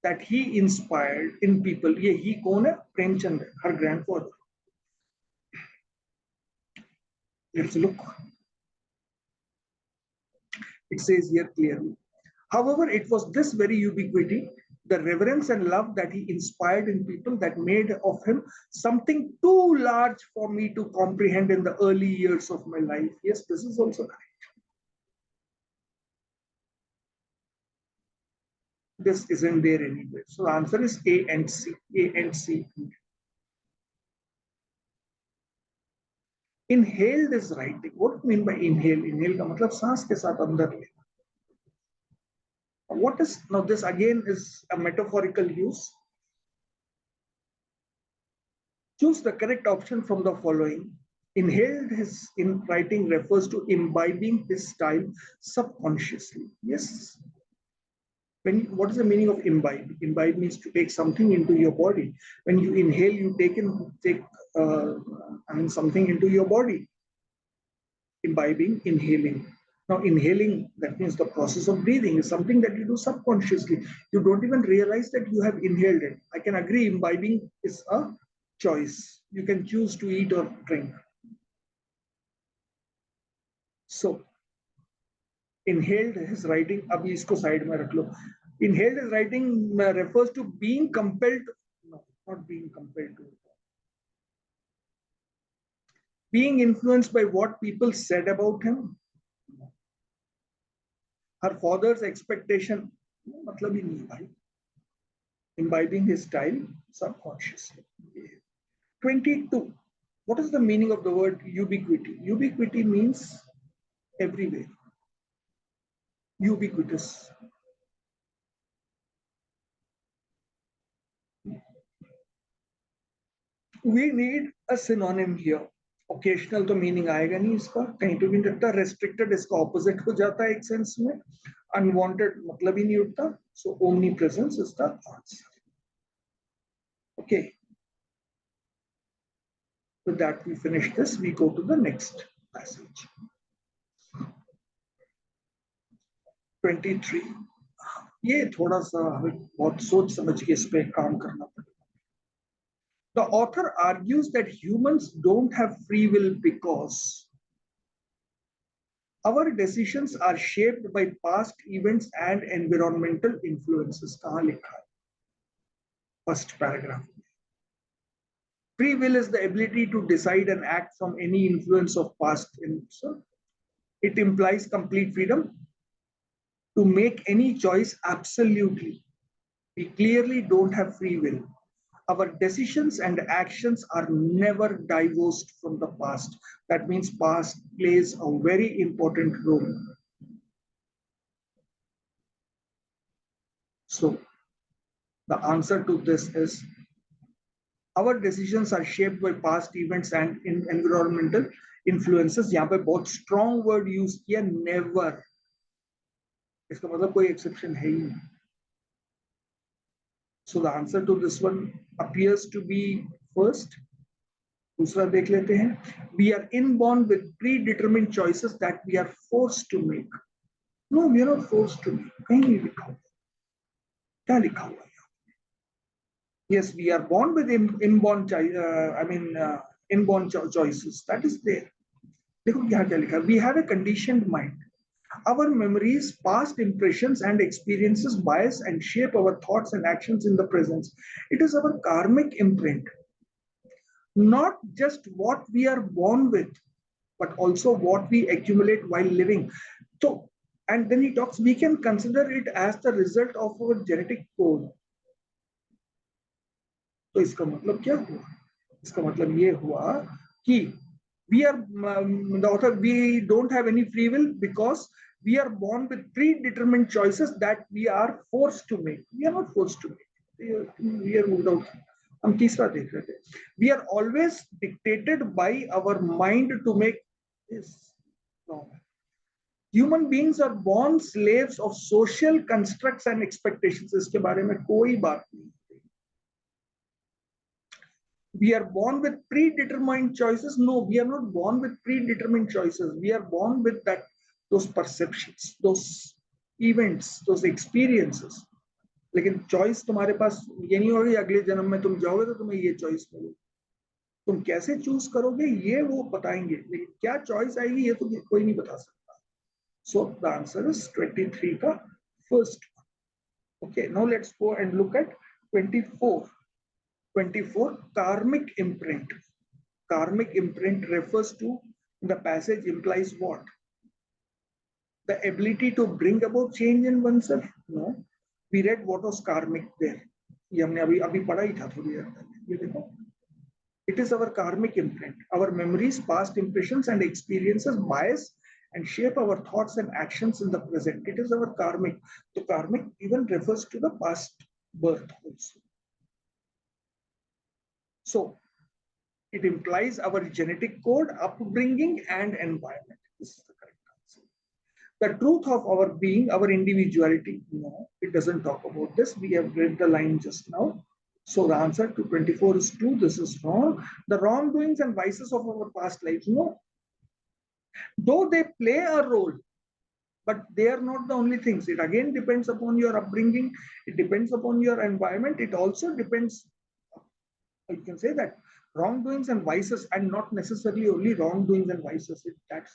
that he inspired in people. ये he कौन है? Premchand, her grandfather. Let's look. It says here clearly. However, it was this very ubiquity, the reverence and love that he inspired in people, that made of him something too large for me to comprehend in the early years of my life. Yes, this is also correct. This isn't there anywhere. So the answer is A and C. A and C. Inhaled is writing. What do you mean by inhale? Inhale का मतलब सांस के साथ अंदर लेना. What is, now this again is a metaphorical use. Choose the correct option from the following. Inhaled his in writing refers to imbibing his style subconsciously. Yes. What is the meaning of imbibe? Imbibe means to take something into your body. When you inhale, you take something into your body. Imbibing, inhaling. Now, inhaling, that means the process of breathing, is something that you do subconsciously. You don't even realize that you have inhaled it. I can agree, imbibing is a choice. You can choose to eat or drink. So, inhaled his writing, abhi isko side mein rakh lo. Inhaled his writing refers to being compelled, no, not being compelled to. Being influenced by what people said about him. Her father's expectation, matlab hi nahi bhai. Imbibing his style subconsciously. 22. What is the meaning of the word ubiquity? Ubiquity means everywhere. Ubiquitous. We need a synonym here. Occasional तो meaning आएगा नहीं इसका, कहीं पे भी नहीं लगता. Restricted इसका ऑपोजिट हो जाता है एक सेंस में. Unwanted मतलब ही नहीं उठता. So omnipresence is the answer. Okay. With that we finish this. We go to the next passage. 23. ये थोड़ा सा हमें बहुत सोच समझ के इस पे काम करना पड़ेगा. The author argues that humans don't have free will because our decisions are shaped by past events and environmental influences. कहाँ लिखा है? First paragraph. Free will is the ability to decide and act from any influence of past events. It implies complete freedom to make any choice absolutely. We clearly don't have free will. our decisions and actions are never divorced from the past. That means past plays a very important role. So the answer to this is our decisions are shaped by past events and environmental influences. यहाँ पे बहुत strong word use किया, never. इसका मतलब कोई exception है ही नहीं. So the answer to this one appears to be first. दूसरा देख लेते हैं. We are inborn with predetermined choices that we are forced to make. No, we are not forced to make. कहीं नहीं लिखा हुआ. क्या लिखा हुआ है? Yes, we are born with inborn choices. That is there. देखो क्या क्या लिखा. We have a conditioned mind. Our memories, past impressions and experiences bias and shape our thoughts and actions in the present. It is our karmic imprint. Not just what we are born with, but also what we accumulate while living. So, and then he talks, we can consider it as the result of our genetic code. तो इसका मतलब क्या हुआ? इसका मतलब ये हुआ कि we are the author, we don't have any free will because we are born with predetermined choices that we are forced to make. We are not forced to make. We are without. हम तीसरा देख रहे थे. We are always dictated by our mind to make this. No. Human beings are born slaves of social constructs and expectations. इसके बारे में कोई बात नहीं. We are born with predetermined choices. No, we are not born with predetermined choices. We are born with those perceptions, those events, those experiences. लेकिन choice तुम्हारे पास ये नहीं होगी अगले जन्म में तुम जाओगे तो तुम्हें ये choice मिलेगी. तुम कैसे choose करोगे ये वो बताएंगे, लेकिन क्या choice आएगी ये तो कोई नहीं बता सकता. So the answer is 23 का first. Okay, now let's go and look at 24. 24, karmic imprint. Karmic imprint refers to, the passage implies what? The ability to bring about change in oneself? No. We read what was karmic there. ये हमने अभी पढ़ा ही था थोड़ी देर पहले. ये देखो. It is our karmic imprint. Our memories, past impressions and experiences bias and shape our thoughts and actions in the present. It is our karmic. So karmic even refers to the past birth also. So it implies our genetic code, upbringing, and environment. This is the correct answer. The truth of our being, our individuality. No, it doesn't talk about this. We have read the line just now. So the answer to 24 is true. This is wrong. The wrongdoings and vices of our past lives. No. Though they play a role, but they are not the only things. It again depends upon your upbringing. It depends upon your environment. It also depends, you can say that wrongdoings and vices, and not necessarily only wrongdoings and vices.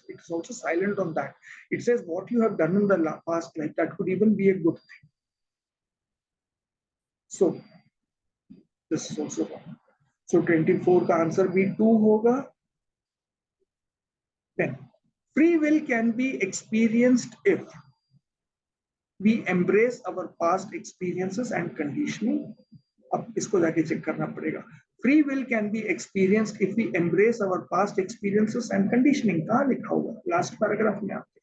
It's also silent on that. It says what you have done in the past life, that could even be a good thing. So this is also wrong. So 24 का answer भी 2 होगा. Then free will can be experienced if we embrace our past experiences and conditioning. अब इसको जाके check करना पड़ेगा. Free will can be experienced if we embrace our past experiences and conditioning. कहाँ लिखा हुआ? Last paragraph में आपके.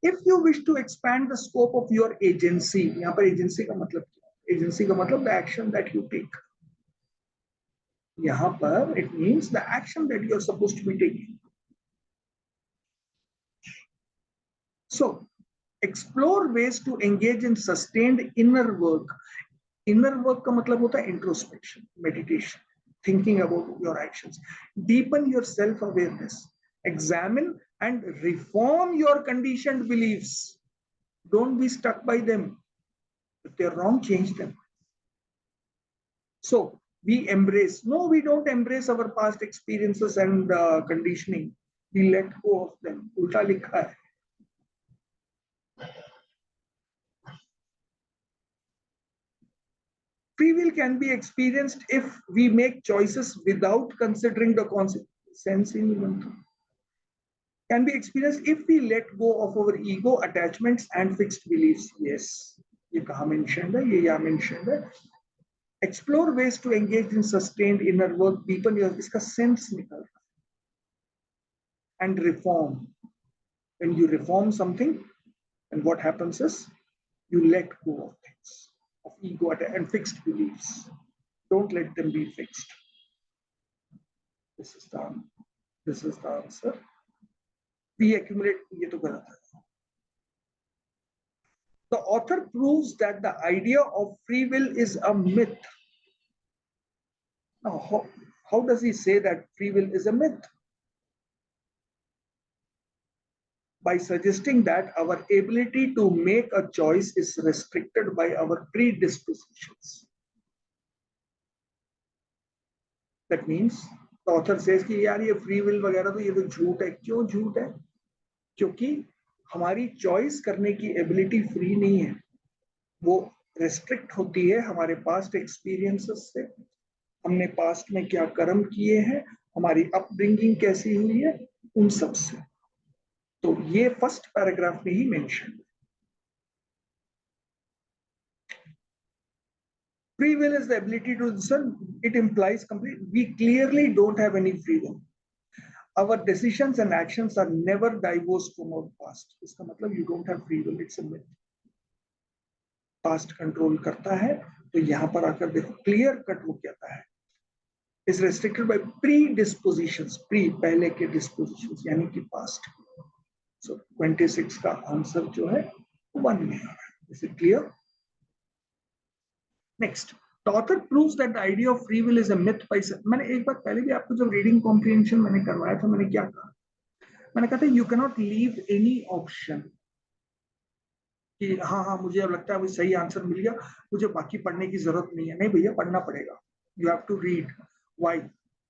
If you wish to expand the scope of your agency, यहाँ पर agency का मतलब क्या? Agency का मतलब the action that you take. यहाँ पर it means the action that you are supposed to be taking. So explore ways to engage in sustained inner work. Inner work का मतलब होता है introspection, meditation, thinking about your actions. Deepen your self-awareness. Examine and reform your conditioned beliefs. Don't be stuck by them. If they're wrong, change them. So we embrace. No, we don't embrace our past experiences and conditioning. We let go of them. Ulta likha hai. Free will can be experienced if we make choices without considering the consequences. Can be experienced if we let go of our ego, attachments, and fixed beliefs. Yes, ये कहाँ mentioned है? ये यहाँ mentioned है. Explore ways to engage in sustained inner work deepen your, इसका sense निकल रहा है। And reform, when you reform something and what happens is you let go of things, of ego and fixed beliefs. Don't let them be fixed. This is the answer. We accumulate, ये तो गलत है. The author proves that the idea of free will is a myth. Now, how does he say that free will is a myth? By suggesting that our ability to make a choice is restricted by our predispositions. That means the author says कि यार ये free will वगैरह तो ये तो झूठ है. क्यों झूठ है? क्योंकि हमारी चॉइस करने की एबिलिटी फ्री नहीं है, वो रेस्ट्रिक्ट होती है हमारे पास्ट एक्सपीरियंसेस से, हमने पास्ट में क्या कर्म किए हैं, हमारी अपब्रिंगिंग कैसी हुई है, उन सब से. तो ये फर्स्ट पैराग्राफ में ही mention. Free will is the ability to discern. It implies complete. We clearly don't have any free will. Our decisions and actions are never divorced from our past. इसका मतलब you don't have free will. It's a myth. Past control करता है, तो यहाँ पर आकर देखो clear cut वो कहता है. Is restricted by predispositions. Pre पहले के dispositions यानी कि past. So 26 का आंसर जो है 1 में आ रहा है. Is it clear? Next, the author proves that the idea of free will is a myth by. मैंने एक बार पहले भी आपको जब रीडिंग कॉम्प्रिहेंशन मैंने करवाया था, मैंने क्या कहा? मैंने कहा था you cannot leave any option कि हाँ मुझे अब लगता है मुझे सही आंसर मिल गया, मुझे बाकी पढ़ने की जरूरत नहीं है. नहीं भैया, पढ़ना पड़ेगा. You have to read. Why?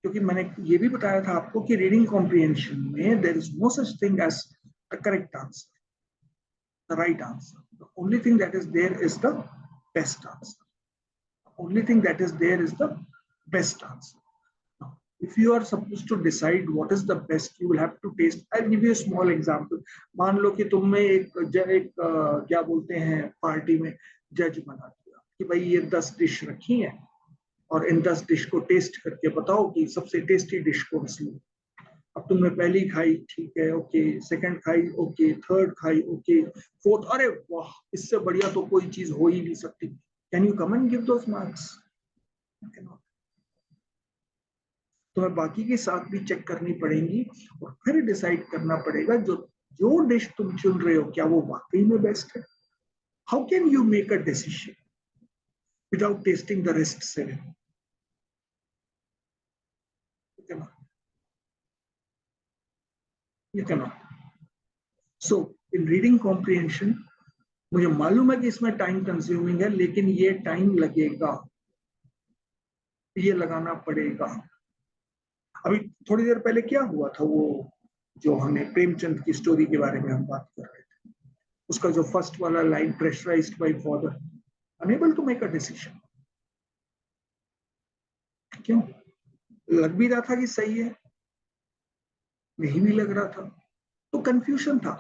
क्योंकि मैंने ये भी बताया था आपको कि रीडिंग कॉम्प्रिहेंशन में there is no such thing as the correct answer, the right answer. The only thing that is there is the best answer. The only thing that is there is the best answer. Now, if you are supposed to decide what is the best, you will have to taste. I'll give you a small example. मान लो कि तुमने एक क्या बोलते हैं party में जज बना दिया कि भाई ये 10 डिश रखी हैं और इन 10 डिश को टेस्ट करके बताओ कि सबसे टेस्टी डिश कौन सी है. अब तुमने पहली खाई, ठीक है, ओके, सेकंड खाई, ओके, थर्ड खाई, ओके, फोर्थ, अरे वाह, इससे बढ़िया तो कोई चीज हो ही नहीं सकती. Can you come and give those marks? तुम्हें बाकी के साथ भी चेक करनी पड़ेंगी और फिर डिसाइड करना पड़ेगा जो डिश तुम चुन रहे हो क्या वो वाकई में बेस्ट है. How can you make a decision without testing the rest 7? You cannot. So in reading comprehension, मुझे मालूम है कि इसमें टाइम कंज्यूमिंग है, लेकिन ये टाइम लगेगा, ये लगाना पड़ेगा. अभी थोड़ी देर पहले क्या हुआ था, वो जो हमें प्रेमचंद की स्टोरी के बारे में हम बात कर रहे थे, उसका जो फर्स्ट वाला line, pressurized by father, unable to make a decision. क्यों? लग भी रहा था कि सही है, नहीं भी लग रहा था, तो कंफ्यूजन था.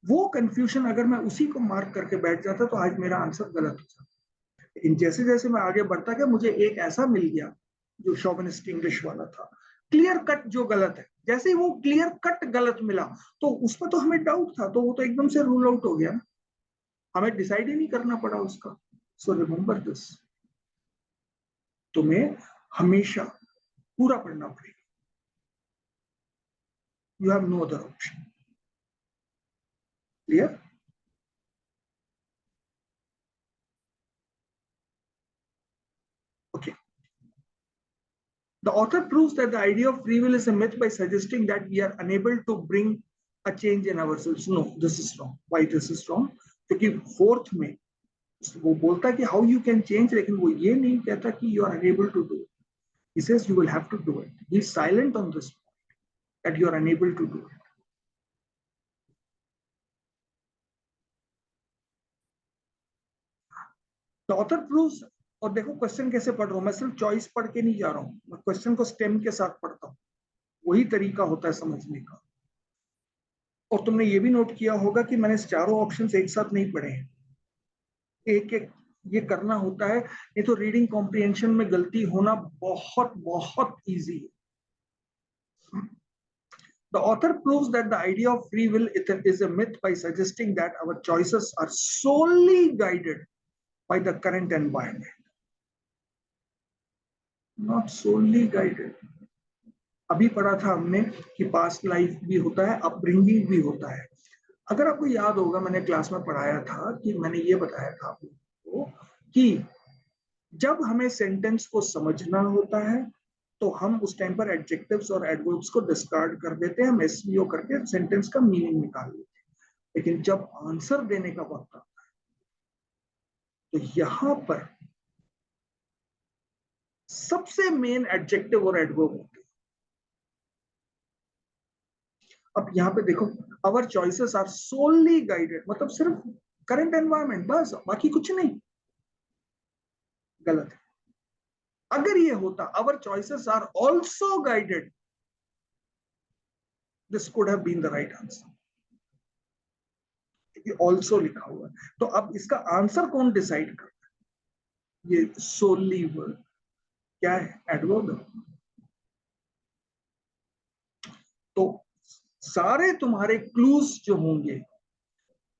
वो कंफ्यूजन अगर मैं उसी को मार्क करके बैठ जाता तो आज मेरा आंसर गलत हो जाता. लेकिन जैसे जैसे मैं आगे बढ़ता गया, मुझे एक ऐसा मिल गया जो शोविनिस्ट इंग्लिश वाला था, क्लियर कट जो गलत है. जैसे ही वो क्लियर कट गलत मिला तो उसमें तो हमें डाउट था, तो वो तो एकदम से रूल आउट हो गया ना, हमें डिसाइड ही नहीं करना पड़ा उसका. सो रिमेंबर दिस, तुम्हें हमेशा पूरा पढ़ना पड़ेगा. You have no other option. Clear? Okay. The author proves that the idea of free will is a myth by suggesting that we are unable to bring a change in ourselves. No, this is wrong. Why this is wrong? क्योंकि fourth में वो बोलता है कि how you can change, लेकिन वो ये नहीं कहता कि you are unable to do it. He says you will have to do it. He is silent on this point that you are unable to do it. The author proves, और देखो question कैसे पढ़ रहा हूं मैं, सिर्फ choice पढ़ के नहीं जा रहा हूं, मैं क्वेश्चन को स्टेम के साथ पढ़ता हूं. वही तरीका होता है समझने का. और तुमने ये भी नोट किया होगा कि मैंने चारों ऑप्शंस एक साथ नहीं पढ़े हैं, एक एक ये करना होता है, नहीं तो रीडिंग कॉम्प्रिहेंशन में गलती होना बहुत बहुत इजी है। The author proves that the idea of free will is a myth by suggesting that our choices are solely guided by the current environment. Not solely guided. अभी पढ़ा था हमने कि पास्ट लाइफ भी होता है, अपब्रिंगिंग भी होता है। अगर आपको याद होगा, मैंने क्लास में पढ़ाया था कि मैंने ये बताया था आपको कि जब हमें सेंटेंस को समझना होता है तो हम उस टाइम पर एडजेक्टिव्स और एडवर्ब्स को डिस्कार्ड कर देते हैं, हम एसवीओ करके सेंटेंस का मीनिंग निकाल लेते हैं। लेकिन जब आंसर देने का वक्त आता है तो यहां पर सबसे मेन एडजेक्टिव और एडवर्ब होते हैं। अब यहाँ पे देखो, आवर चॉइसेस आर सोनली गाइडेड, मतलब सिर्फ करंट एनवायरमेंट, बस बाकी कुछ नहीं। गलत है। अगर ये होता our choices are also guided, this could have been the right answer. Also लिखा हुआ है, तो अब इसका आंसर कौन डिसाइड करता है? ये सोनली वर्ड क्या है? एडवर्ब। तो सारे तुम्हारे क्लूज जो होंगे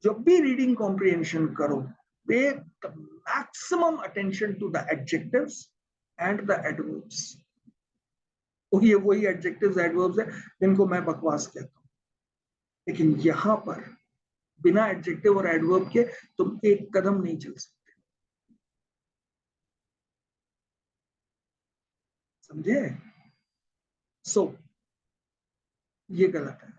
जब भी रीडिंग कॉम्प्रिहेंशन करो, pay the maximum attention to the adjectives and the adverbs. ये वही एडजेक्टिव्स एडवर्ब्स है जिनको मैं बकवास कहता हूं, लेकिन यहां पर बिना एडजेक्टिव और एडवर्ब के तुम एक कदम नहीं चल सकते। समझे? सो ये गलत है।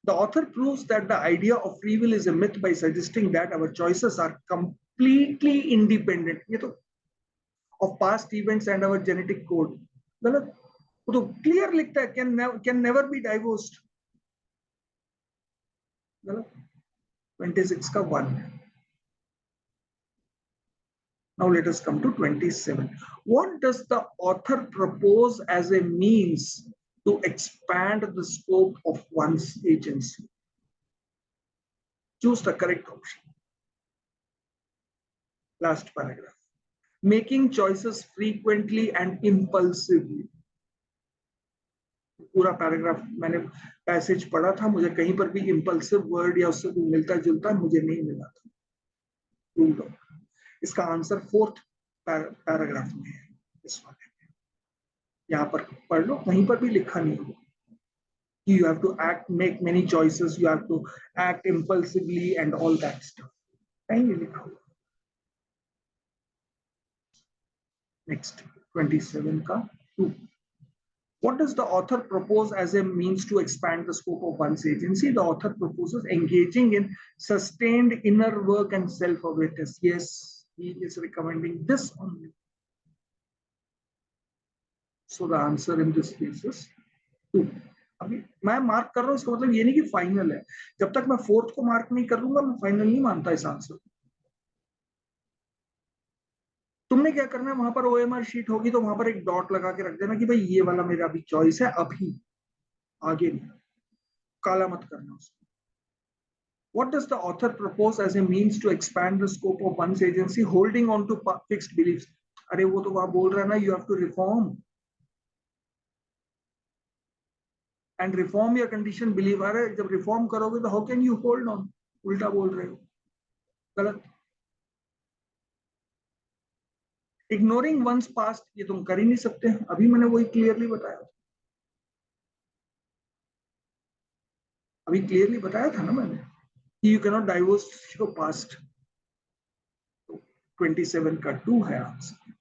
The author proves that the idea of free will is a myth by suggesting that our choices are completely independent, ये तो, of past events and our genetic code। गलत। वो तो क्लियर लिखता है can never be divorced। गलत। 26 का 1। Now let us come to 27. What does the author propose as a means to expand the scope of one's agency? Choose the correct option. Last paragraph. Making choices frequently and impulsively. पूरा paragraph मैंने passage पढ़ा था, मुझे कहीं पर भी impulsive word या उससे कोई मिलता जुलता मुझे नहीं मिला था। इसका आंसर 4th पैराग्राफ में है, इस वाले में। यहाँ पर पढ़ लो, कहीं पर भी लिखा नहीं हो। You have to act, make many choices, you have to act impulsively and all that stuff. कहीं नहीं लिखा हुआ। Next, 27 का 2. What does the author propose as a means to expand the scope of one's agency? The author proposes engaging in sustained inner work and self-awareness. Yes, he is recommending this only. So the answer in this case is 2. अभी मैं mark कर रहा हूं, इसका मतलब ये नहीं कि फाइनल है। जब तक मैं 4th को मार्क नहीं कर लूंगा मैं फाइनल नहीं मानता इस आंसर। तुमने क्या करना है, वहां पर ओएमआर शीट होगी तो वहां पर एक डॉट लगा के रख देना कि भाई ये वाला मेरा अभी चॉइस है, अभी आगे नहीं, काला मत करना उसको। What does the author propose as a means to expand the scope of one's agency? Holding on to fixed beliefs. अरे वो तो वहां बोल रहा है ना, you have to reform and reform your conditioned belief। अरे जब रिफॉर्म करोगे तो how can you hold on? उल्टा बोल रहे हो, गलत। इग्नोरिंग वंस पास्ट, ये तुम कर ही नहीं सकते, अभी मैंने वही क्लियरली बताया था। अभी क्लियरली बताया था ना मैंने, you cannot divorce your past। 27 का 2 है answer.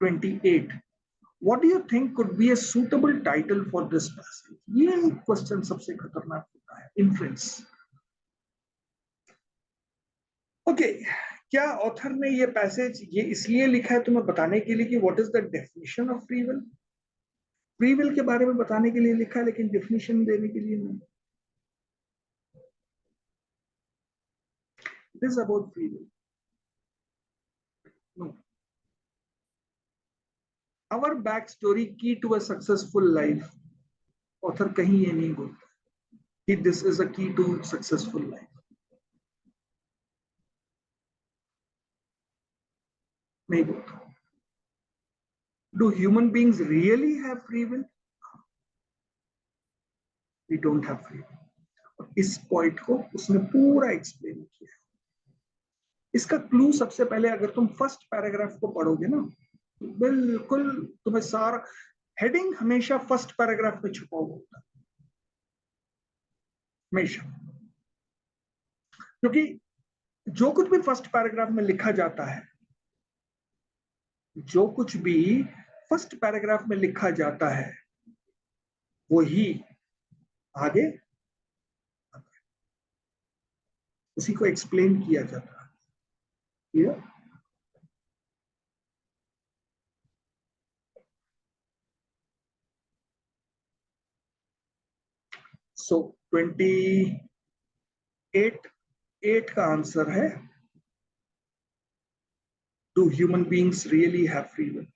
28. What do you think could be a suitable title for this passage? ये क्वेश्चन सबसे खतरनाक होता है, इन्फ्लुएंस। ओके, क्या ऑथर ने ये पैसेज ये इसलिए लिखा है तुम्हें बताने के लिए कि what is the definition of free will? Free will के बारे में बताने के लिए लिखा है, लेकिन डेफिनेशन देने के लिए नहीं। It is about free will. No. Our backstory key to a successful life. Author कहीं ये नहीं बोलता कि this is a key to successful life. नहीं बोलता। Do human beings really have free will? We don't have free will. इस point को उसने पूरा एक्सप्लेन किया। इसका क्लू सबसे पहले अगर तुम फर्स्ट पैराग्राफ को पढ़ोगे ना, बिल्कुल तुम्हें सारा हेडिंग हमेशा फर्स्ट पैराग्राफ में छुपा हुआ होता है, हमेशा। क्योंकि जो कुछ भी फर्स्ट पैराग्राफ में लिखा जाता है, जो कुछ भी फर्स्ट पैराग्राफ में लिखा जाता है वही आगे उसी को एक्सप्लेन किया जाता है। सो 28 का आंसर है do human beings really have free will.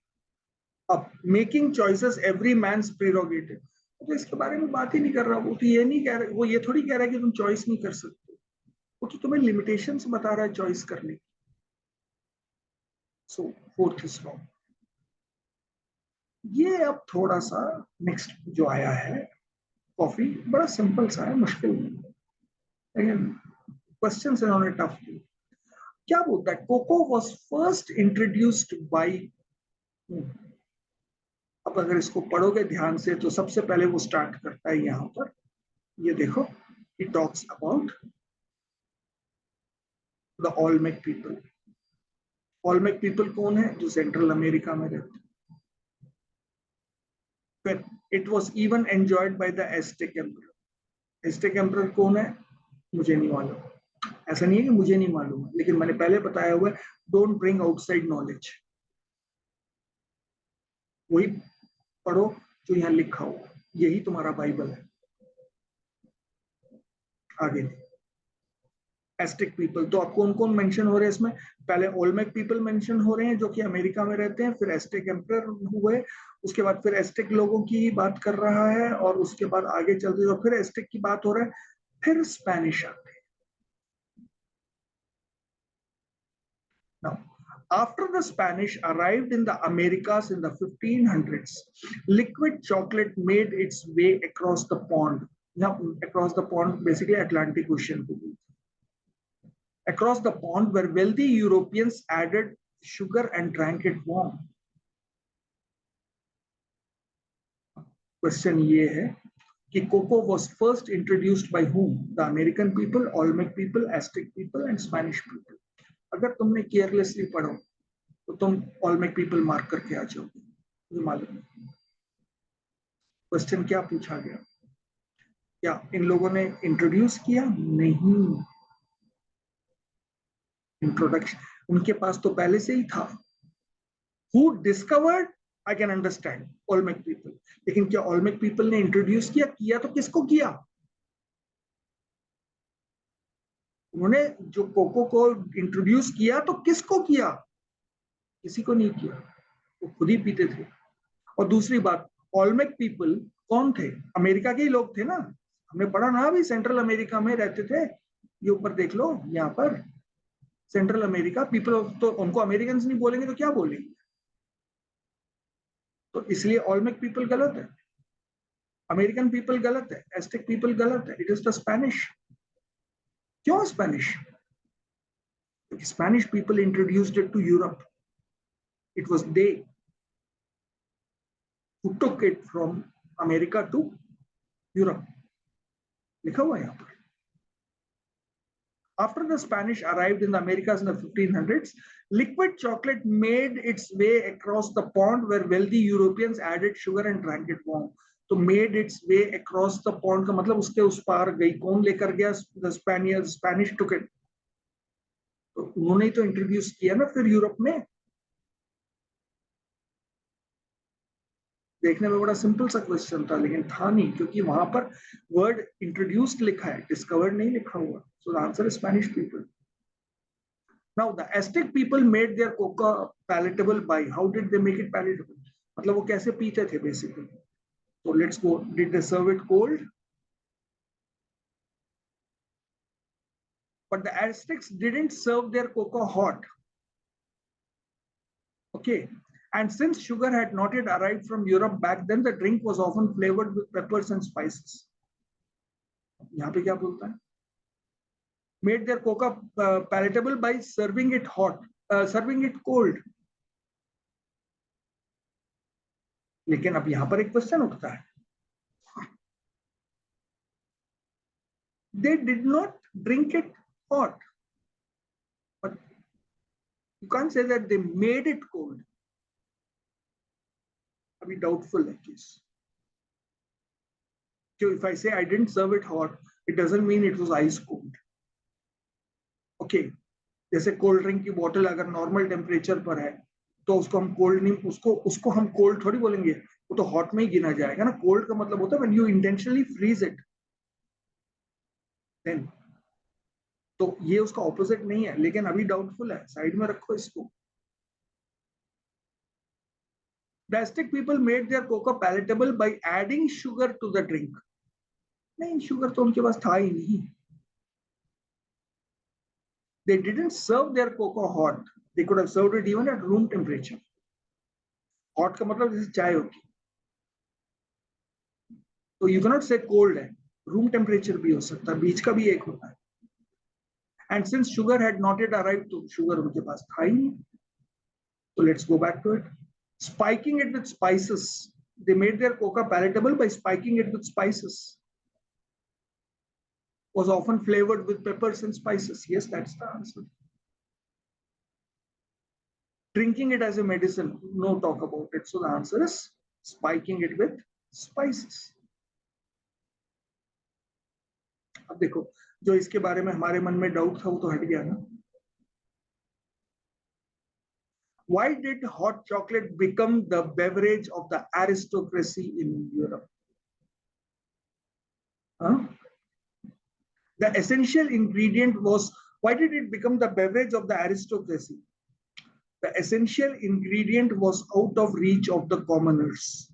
अब making choices every man's prerogative, तो इसके बारे में बात ही नहीं कर रहा। वो तो ये नहीं कह रहा, वो ये थोड़ी कह रहा है कि तुम चॉइस नहीं कर सकते, वो तो तुम्हें लिमिटेशंस बता रहा है चॉइस करने की। सो फोर्थ इज रॉन्ग। ये अब थोड़ा सा नेक्स्ट जो आया है कॉफी, बड़ा सिंपल सा है, मुश्किल नहीं है, लेकिन क्वेश्चन इन्होंने टफ किए। क्या बोलता है? Cocoa was first introduced by. अब अगर इसको पढ़ोगे ध्यान से तो सबसे पहले वो स्टार्ट करता है यहां पर, ये देखो, it talks about the Olmec people. Olmec people कौन है? जो सेंट्रल अमेरिका में रहते हैं। फिर it was even enjoyed by the asterisk emperor. Asterisk emperor कौन है? मुझे नहीं मालूम। ऐसा नहीं है कि मुझे नहीं मालूम है, लेकिन मैंने पहले बताया हुआ है, डोंट ब्रिंग आउटसाइड नॉलेज। वही पढ़ो जो यहाँ लिखा हुआ, यही तुम्हारा बाइबल है। आगे एस्टिक पीपल, तो अब कौन कौन मेंशन हो रहे हैं इसमें? पहले ओल्मेक पीपल मेंशन हो रहे हैं जो कि अमेरिका में रहते हैं, फिर एस्टिक एम्परर हुए, उसके बाद फिर एस्टिक लोगों की बात कर रहा है, और उसके बाद आगे चलते हुए फिर एस्टिक की बात हो रहा है, फिर स्पेनिश आते हैं। Now, after the Spanish arrived in the Americas in the 1500s, liquid chocolate made its way across the pond. Now, across the pond, basically Atlantic Ocean. Across the pond, where wealthy Europeans added sugar and drank it warm. Question ये है कि cocoa was first introduced by whom? The American people, Olmec people, Aztec people, and Spanish people. अगर तुमने carelessly पढ़ो तो तुम Olmec people mark करके आ जाओगे, मुझे मालूम है। क्वेश्चन क्या पूछा गया? क्या इन लोगों ने इंट्रोड्यूस किया? नहीं, इंट्रोडक्शन उनके पास तो पहले से ही था। Who discovered? I can understand, Olmec people. लेकिन क्या ओल्मेक पीपल ने इंट्रोड्यूस किया? किया तो किसको किया? उन्होंने जो कोको को इंट्रोड्यूस किया तो किसको किया? किसी को नहीं किया, वो खुद ही पीते थे। और दूसरी बात, ओल्मेक पीपल कौन थे? अमेरिका के ही लोग थे ना, हमने पढ़ा ना अभी, सेंट्रल अमेरिका में रहते थे। ये ऊपर देख लो, यहाँ पर सेंट्रल अमेरिका पीपल, तो उनको अमेरिकन नहीं बोलेंगे तो क्या बोलेंगे? तो इसलिए ओल्मेक पीपल गलत है, अमेरिकन पीपल गलत है, एस्टिक पीपल गलत है, इट इज द स्पेनिश। क्यों Spanish? Spanish people introduced it to Europe, it was they who took it from America to Europe, लिखा हुआ है यहाँ पर। After the Spanish arrived in the Americas in the 1500s, liquid chocolate made its way across the pond where wealthy Europeans added sugar and drank it warm. तो made its way across the pond का मतलब उसके उस पार गई। कौन लेकर गया? The Spaniards, Spanish took it. तो उन्होंने ही तो इंट्रोड्यूस किया ना फिर यूरोप में। देखने में बड़ा सिंपल सा क्वेश्चन था, लेकिन था नहीं, क्योंकि वहां पर वर्ड इंट्रोड्यूस्ड लिखा है, डिस्कवर्ड नहीं लिखा हुआ। So the answer is Spanish people. Now the Aztec people made their coca palatable by, how did they make it palatable? मतलब वो कैसे पीते थे basically? So let's go. Did they serve it cold? But the Aztecs didn't serve their coca hot. Okay. And since sugar had not yet arrived from Europe back then, the drink was often flavored with peppers and spices. यहाँ पे क्या बोलता है? Made their coca palatable by serving it hot, serving it cold. लेकिन अब यहाँ पर एक क्वेश्चन उठता है. They did not drink it hot, but you can't say that they made it cold. अभी doubtful है case. So if I say I didn't serve it hot, it doesn't mean it was ice cold. Okay, जैसे cold drink की बोतल अगर normal temperature पर है तो उसको हम कोल्ड नहीं, उसको हम कोल्ड थोड़ी बोलेंगे, वो तो हॉट में ही गिना जाएगा ना. कोल्ड का मतलब होता है when you intentionally freeze it, then. तो ये उसका ऑपोजिट नहीं है, लेकिन अभी डाउटफुल है, साइड में रखो इसको. The Aztec people made their coca palatable by adding sugar to the drink. नहीं, शुगर तो उनके पास था ही नहीं. They didn't serve their cocoa hot. They could have served it even at room temperature. Hot का मतलब जैसे चाय होगी, तो you cannot say cold है, room temperature भी हो सकता है, बीच का भी एक होता है. And since sugar had not yet arrived, तो sugar उनके पास था ही नहीं. So let's go back to it. Spiking it with spices. They made their coca palatable by spiking it with spices. Was often flavored with peppers and spices. Yes, that's the answer. Drinking it as a medicine, no talk about it. So the answer is spiking it with spices. अब देखो, जो इसके बारे में हमारे मन में doubt था वो तो हट गया ना. Why did hot chocolate become the beverage of the aristocracy in Europe? Huh? The essential ingredient was, why did it become the beverage of the aristocracy? The essential ingredient was out of reach of the commoners.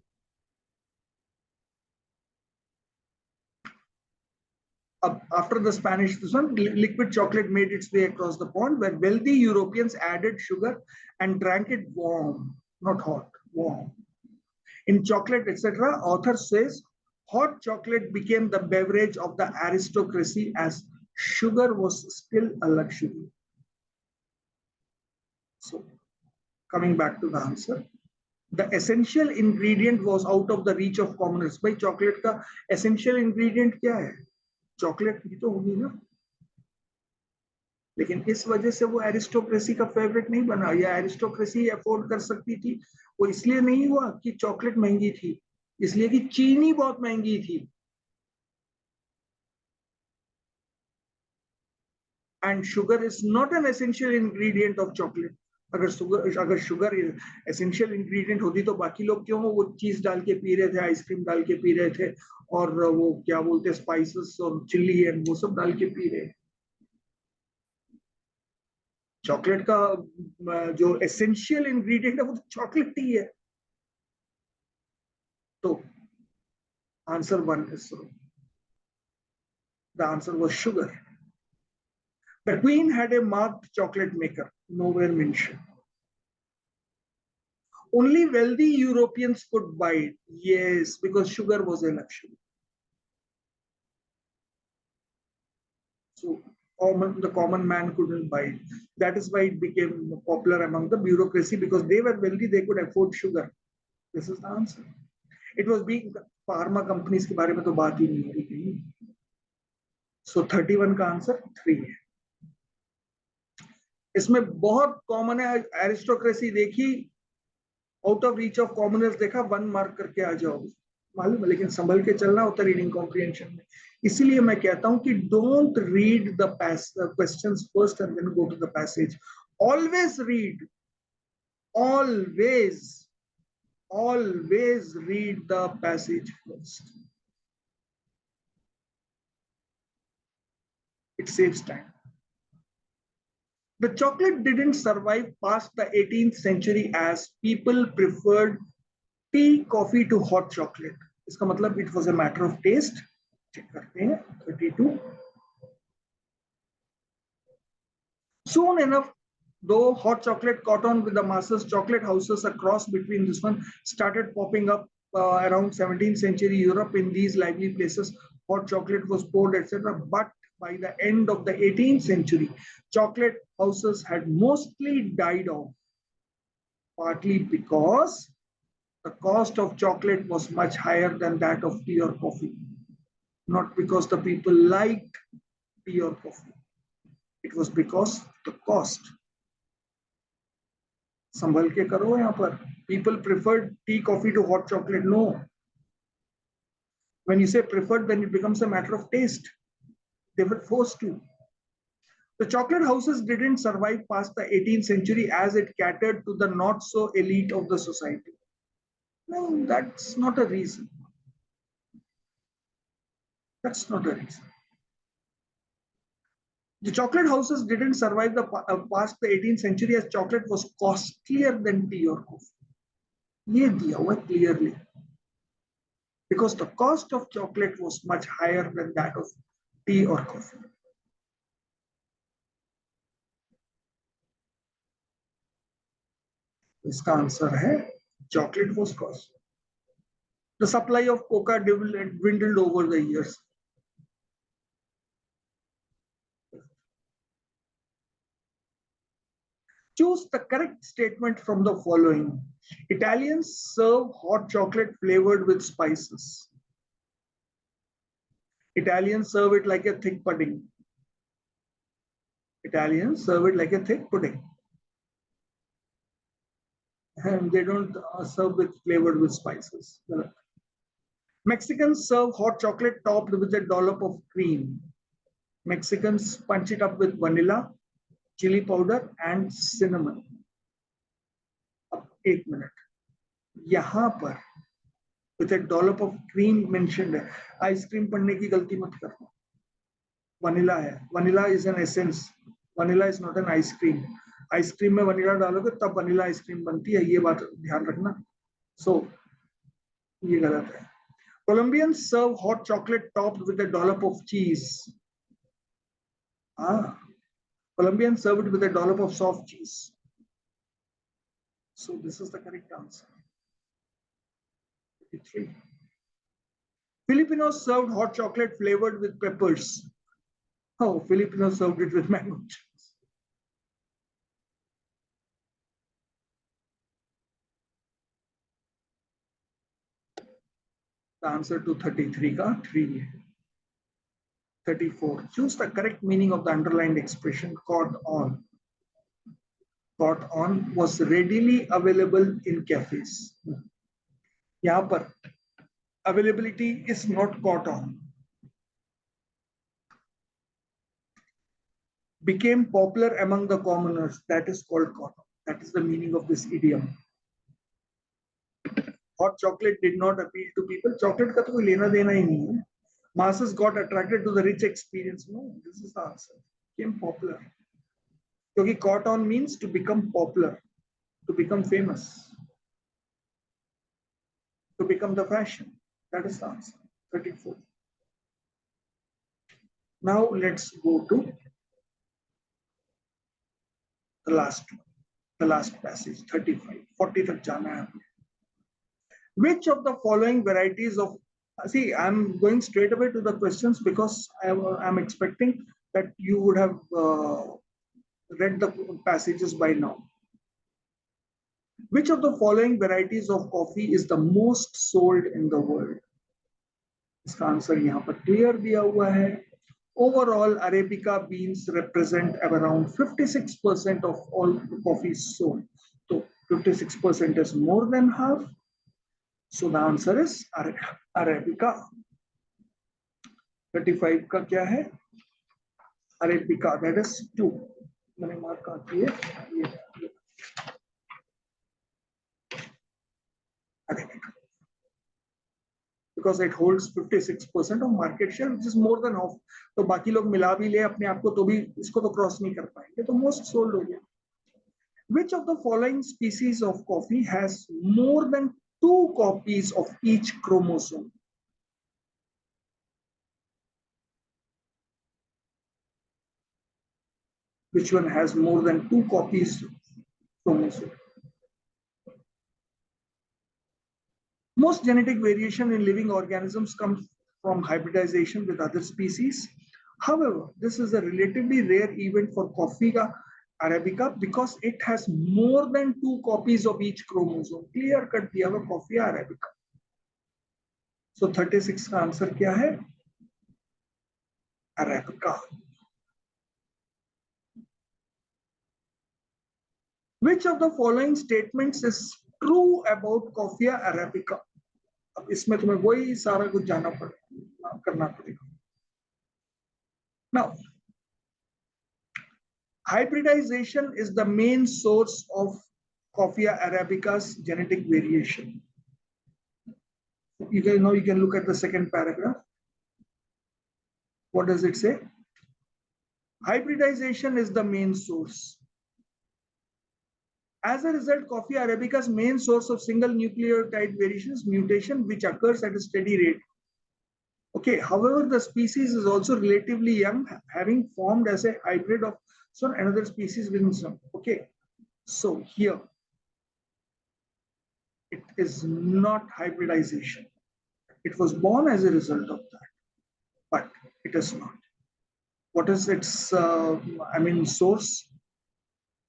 After the Spanish, liquid chocolate made its way across the pond, where wealthy Europeans added sugar and drank it warm, not hot, warm. In chocolate, etc., author says, hot chocolate became the beverage of the aristocracy as sugar was still a luxury. So, coming back to the answer, the essential ingredient was out of the reach of commoners. भाई chocolate का essential ingredient क्या है? Chocolate ही तो होगी ना. लेकिन इस वजह से वो एरिस्टोक्रेसी का फेवरेट नहीं बना, या एरिस्टोक्रेसी अफोर्ड कर सकती थी. वो इसलिए नहीं हुआ कि चॉकलेट महंगी थी, इसलिए कि चीनी बहुत महंगी थी. And sugar is not an essential ingredient of chocolate. अगर शुगर एसेंशियल इंग्रेडिएंट होती तो बाकी लोग क्यों वो चीज डाल के पी रहे थे, आइसक्रीम डाल के पी रहे थे, और वो क्या बोलते हैं स्पाइसेस और चिल्ली एंड वो सब डाल के पी रहे. चॉकलेट का जो एसेंशियल इंग्रेडिएंट है वो तो चॉकलेट ही है. तो answer 1 is wrong. The answer was sugar. The Queen had a marked chocolate maker, nowhere mentioned. Only wealthy Europeans could buy it. Yes, because sugar was a luxury. So the common man couldn't buy it. That is why it became popular among the bureaucracy, because they were wealthy, they could afford sugar. This is the answer. It was being pharma companies के बारे में तो बात ही नहीं हो रही. So 31 का answer 3 है. इसमें बहुत कॉमन है. एरिस्टोक्रेसी देखी, out of reach of commoners देखा, 1 मार्क करके आ जाओगे, मालूम है. लेकिन संभल के चलना होता है रीडिंग कॉम्प्रिहेंशन में. इसीलिए मैं कहता हूं कि don't read the questions first and then go to the passage. Always read, always read the passage first. It saves time. The chocolate didn't survive past the 18th century as people preferred tea, coffee to hot chocolate. इसका मतलब it was a matter of taste. Check करते हैं 32. Soon enough, Though hot chocolate caught on with the masses, chocolate houses, a cross between this one, started popping up around 17th century Europe. In these lively places, hot chocolate was poured, etc. But by the end of the 18th century, chocolate houses had mostly died off, partly because the cost of chocolate was much higher than that of tea or coffee. Not because the people liked tea or coffee. It was because the cost. संभल के करो यहाँ पर. People preferred tea, coffee to hot chocolate. No. When you say preferred, then it becomes a matter of taste. They were forced to. The chocolate houses didn't survive past the 18th century as it catered to the not so elite of the society. No, that's not a reason. That's not a reason. The chocolate houses didn't survive past the 18th century as chocolate was costlier than tea or coffee. ये दिया हुआ clearly. Because the cost of chocolate was much higher than that of tea or coffee. इसका answer है chocolate was cost. The supply of coca dwindled over the years. Choose the correct statement from the following. Italians serve hot chocolate flavored with spices. Italians serve it like a thick pudding. Italians serve it like a thick pudding. And they don't serve it flavored with spices. Mexicans serve hot chocolate topped with a dollop of cream. Mexicans punch it up with vanilla, chili powder and cinnamon. अब 1 minute. यहाँ पर with a dollop of cream mentioned है. Ice cream पढ़ने की गलती मत करना. Vanilla है. Vanilla is an essence. Vanilla is not an ice cream. Ice cream में वनीला डालोगे तब वनीला आइसक्रीम बनती है. ये बात ध्यान रखना. So ये गलत है. Colombians serve hot chocolate topped with a dollop of cheese. Colombians serve it with a dollop of soft cheese. So this is the correct answer. 53. Filipinos served hot chocolate flavored with peppers. Oh, Filipinos served it with mango chips. The answer to 33 ka 3. 34. Choose the correct meaning of the underlined expression caught on. Caught on was readily available in cafes. यहाँ पर availability is not caught on. Became popular among the commoners. That is called caught on. That is the meaning of this idiom. Hot chocolate did not appeal to people. Chocolate का तो कोई लेना देना ही नहीं है. Masses got attracted to the rich experience. No, this is the answer. Became popular. क्योंकि caught on means to become popular, to become famous, to become the fashion. That is the answer. 34. Now let's go to the last passage. 35. 40 तक जाना है. Which of the following varieties of, see, I'm going straight away to the questions because I'm expecting that you would have read the passages by now. Which of the following varieties of coffee is the most sold in the world? इसका answer यहाँ पर clear दिया हुआ है. Overall, Arabica beans represent around 56% of all coffee sold. So 56% is more than half. So the answer is Arabica. 35 का क्या है? Arabica, that is 2. मैंने मार्क कहाँ किए? Arabica. Because it holds 56% of market share, which is more than half. तो बाकी लोग मिला भी ले अपने आप को तो भी इसको तो क्रॉस नहीं कर पाएंगे. तो most sold हो गया. Which of the following species of coffee has more than 2 copies of each chromosome? which one has more than 2 copies chromosome. Most genetic variation in living organisms comes from hybridization with other species. However, this is a relatively rare event for Coffea arabica because it has more than 2 copies of each chromosome. Clear cut दिया हुआ Coffea arabica. So 36 का answer क्या है? Arabica. Which of the following statements is true about Coffea arabica? अब इसमें तुम्हें वही सारा कुछ जाना पड़ेगा, करना पड़ेगा. Now, hybridization is the main source of Coffea arabica's genetic variation. You guys know, you can look at the second paragraph. What does it say? Hybridization is the main source. As a result, Coffea arabica's main source of single nucleotide variations mutation, which occurs at a steady rate. Okay, however, the species is also relatively young, having formed as a hybrid of another species within some. Okay, so here it is not hybridization. It was born as a result of that, but it is not. What is its source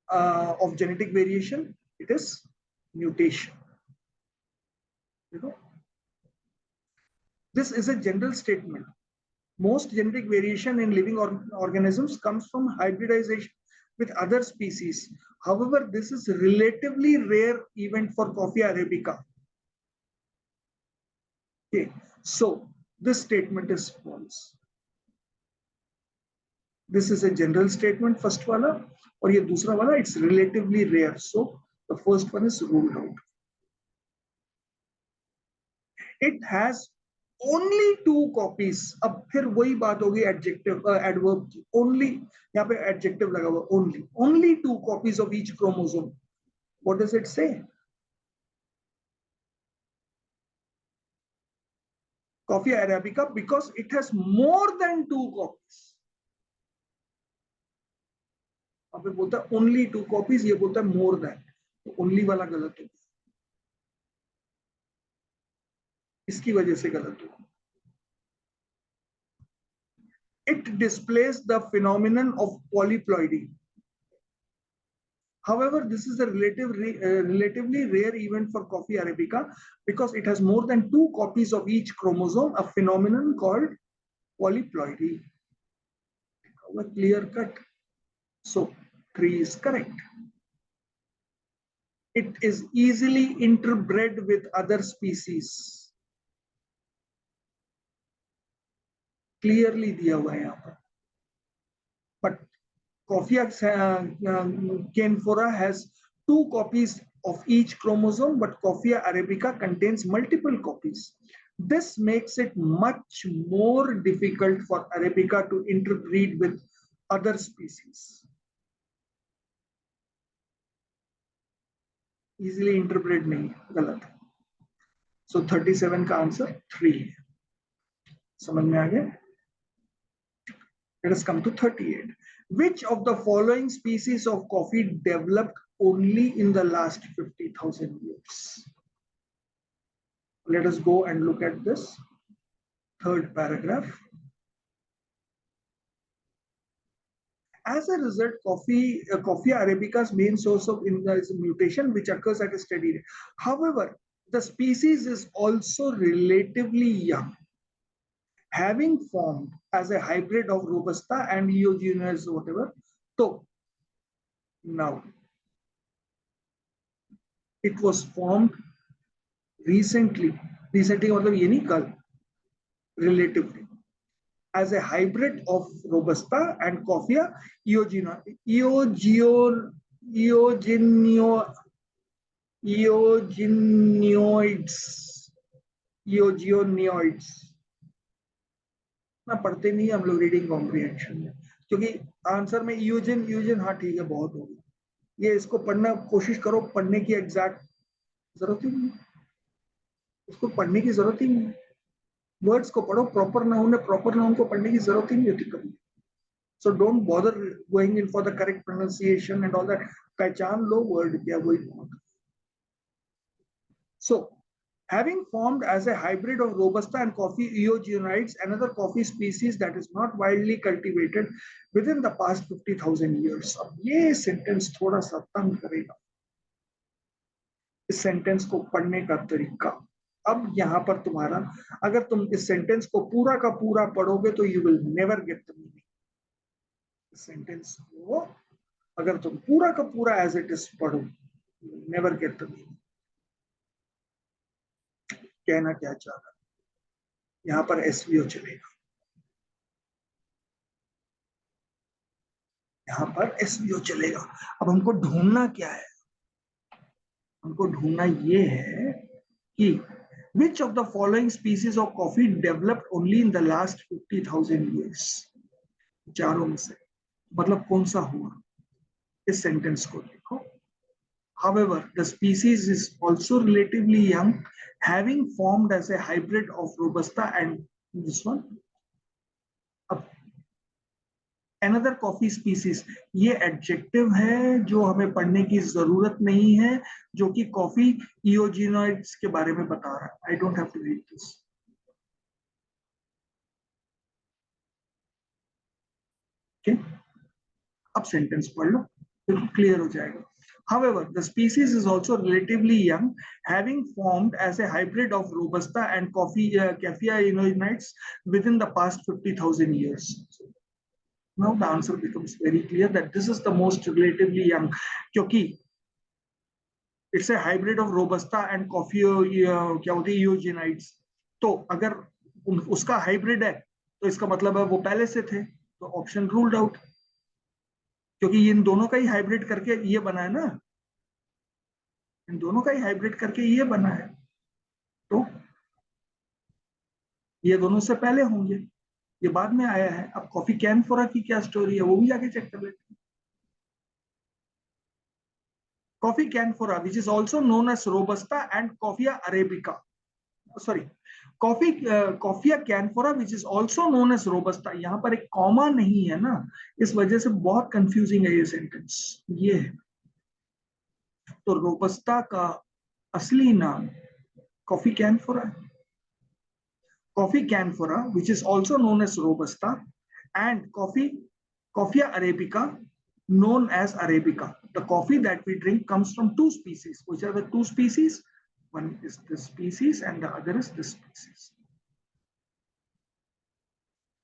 of genetic variation? It is mutation. You know, this is a general statement. Most genetic variation in living organisms comes from hybridization with other species. However, this is a relatively rare event for Coffea arabica. Okay, so this statement is false. This is a general statement, first wala, और ये दूसरा वाला, it's relatively rare. So the first one is ruled out. It has only 2 copies. अब फिर वही बात होगी adjective, adverb की. Only, यहाँ पे adjective लगा हुआ, only. Only 2 copies of each chromosome. What does it say? Coffea arabica because it has more than 2 copies. अब ये बोलता है only 2 copies, ये बोलता है more than. तो only वाला गलत है. इसकी वजह से गलत हो. It displays the phenomenon of polyploidy. However, this is a relatively rare event for Coffea arabica because it has more than 2 copies of each chromosome, a phenomenon called polyploidy. A clear cut. So 3 is correct. It is easily interbred with other species. Clearly दिया हुआ है यहाँ पर. But Coffea canephora has 2 copies of each chromosome, but Coffea arabica contains multiple copies. This makes it much more difficult for arabica to interbreed with other species. Easily interbred नहीं, गलत. So 37 का answer 3. समझ में आ गया? Let us come to 38. Which of the following species of coffee developed only in the last 50,000 years? Let us go and look at this third paragraph. As a result, Coffea arabica's main source of is mutation, which occurs at a steady rate. However, the species is also relatively young, having formed as a hybrid of Robusta and Eogenes, whatever. So now it was formed recently. Recently, मतलब ये नहीं कल, relatively, as a hybrid of Robusta and Coffea eogeneoids. ना पढ़ते नहीं हम लोग reading comprehension में, क्योंकि आंसर में यूजन हाँ ठीक है बहुत हो गया. ये इसको पढ़ना कोशिश करो, पढ़ने की एग्जैक्ट जरूरत ही नहीं, उसको पढ़ने की जरूरत ही नहीं. वर्ड्स को पढ़ो, प्रॉपर नाउन को पढ़ने की जरूरत ही नहीं होती कभी. So don't bother going in for the correct pronunciation and all that. पहचान लो word क्या वही बहुत. So having formed as a hybrid of Robusta and coffee eogenites, another coffee species that is not widely cultivated within the past 50,000 years. अब ये sentence थोड़ा सा तंग करेगा. इस सेंटेंस को पढ़ने का तरीका. अब यहाँ पर तुम्हारा, अगर तुम इस सेंटेंस को पूरा का पूरा पढ़ोगे तो you will never get the meaning. इस सेंटेंस को अगर तुम पूरा का पूरा एज इट इज पढ़ो, नेवर गेट द मीनिंग. कहना क्या चाह रहा, यहाँ पर एसवीओ चलेगा, यहाँ पर एसवीओ चलेगा. अब हमको ढूंढना क्या है, हमको ढूंढना ये है कि which of the following species of coffee developed only in the last 50,000 years. चारों में से मतलब कौन सा हुआ, इस सेंटेंस को देखो. However, the species is also relatively young, having formed as a hybrid of Robusta and this one. Another coffee species, ये एडजेक्टिव है जो हमें पढ़ने की जरूरत नहीं है, जो कि कॉफी इयोजिनॉइड्स के बारे में बता रहा है. I don't have to read this. Okay, अब सेंटेंस पढ़ लो, बिल्कुल क्लियर हो जाएगा. However, the species is also relatively young, having formed as a hybrid of Robusta and Coffea ionoides within the past 50,000 years. Now the answer becomes very clear that this is the most relatively young, क्योंकि it's a hybrid of Robusta and Coffea क्या होती है ionoides. तो अगर उसका hybrid है तो इसका मतलब है वो पहले से थे, तो ऑप्शन रूल्ड आउट, क्योंकि इन दोनों का ही हाइब्रिड करके ये बना है ना, इन दोनों का ही हाइब्रिड करके ये बना है, तो ये दोनों से पहले होंगे, ये बाद में आया है. अब कॉफी कैनफोरा की क्या स्टोरी है वो भी आगे चेक कर लेते हैं. Coffee canephora which is also known as robusta and coffea arabica, sorry coffea canephora which is also known as robusta. यहाँ पर एक कॉमा नहीं है ना, इस वजह से बहुत कंफ्यूजिंग है ये सेंटेंस. ये है तो रोबस्टा का असली नाम कॉफी कैनफोरा है. Coffee canephora which is also known as robusta and Coffea arabica known as arabica. The coffee that we drink comes from two species. Which are the two species? One is this species and the other is this species.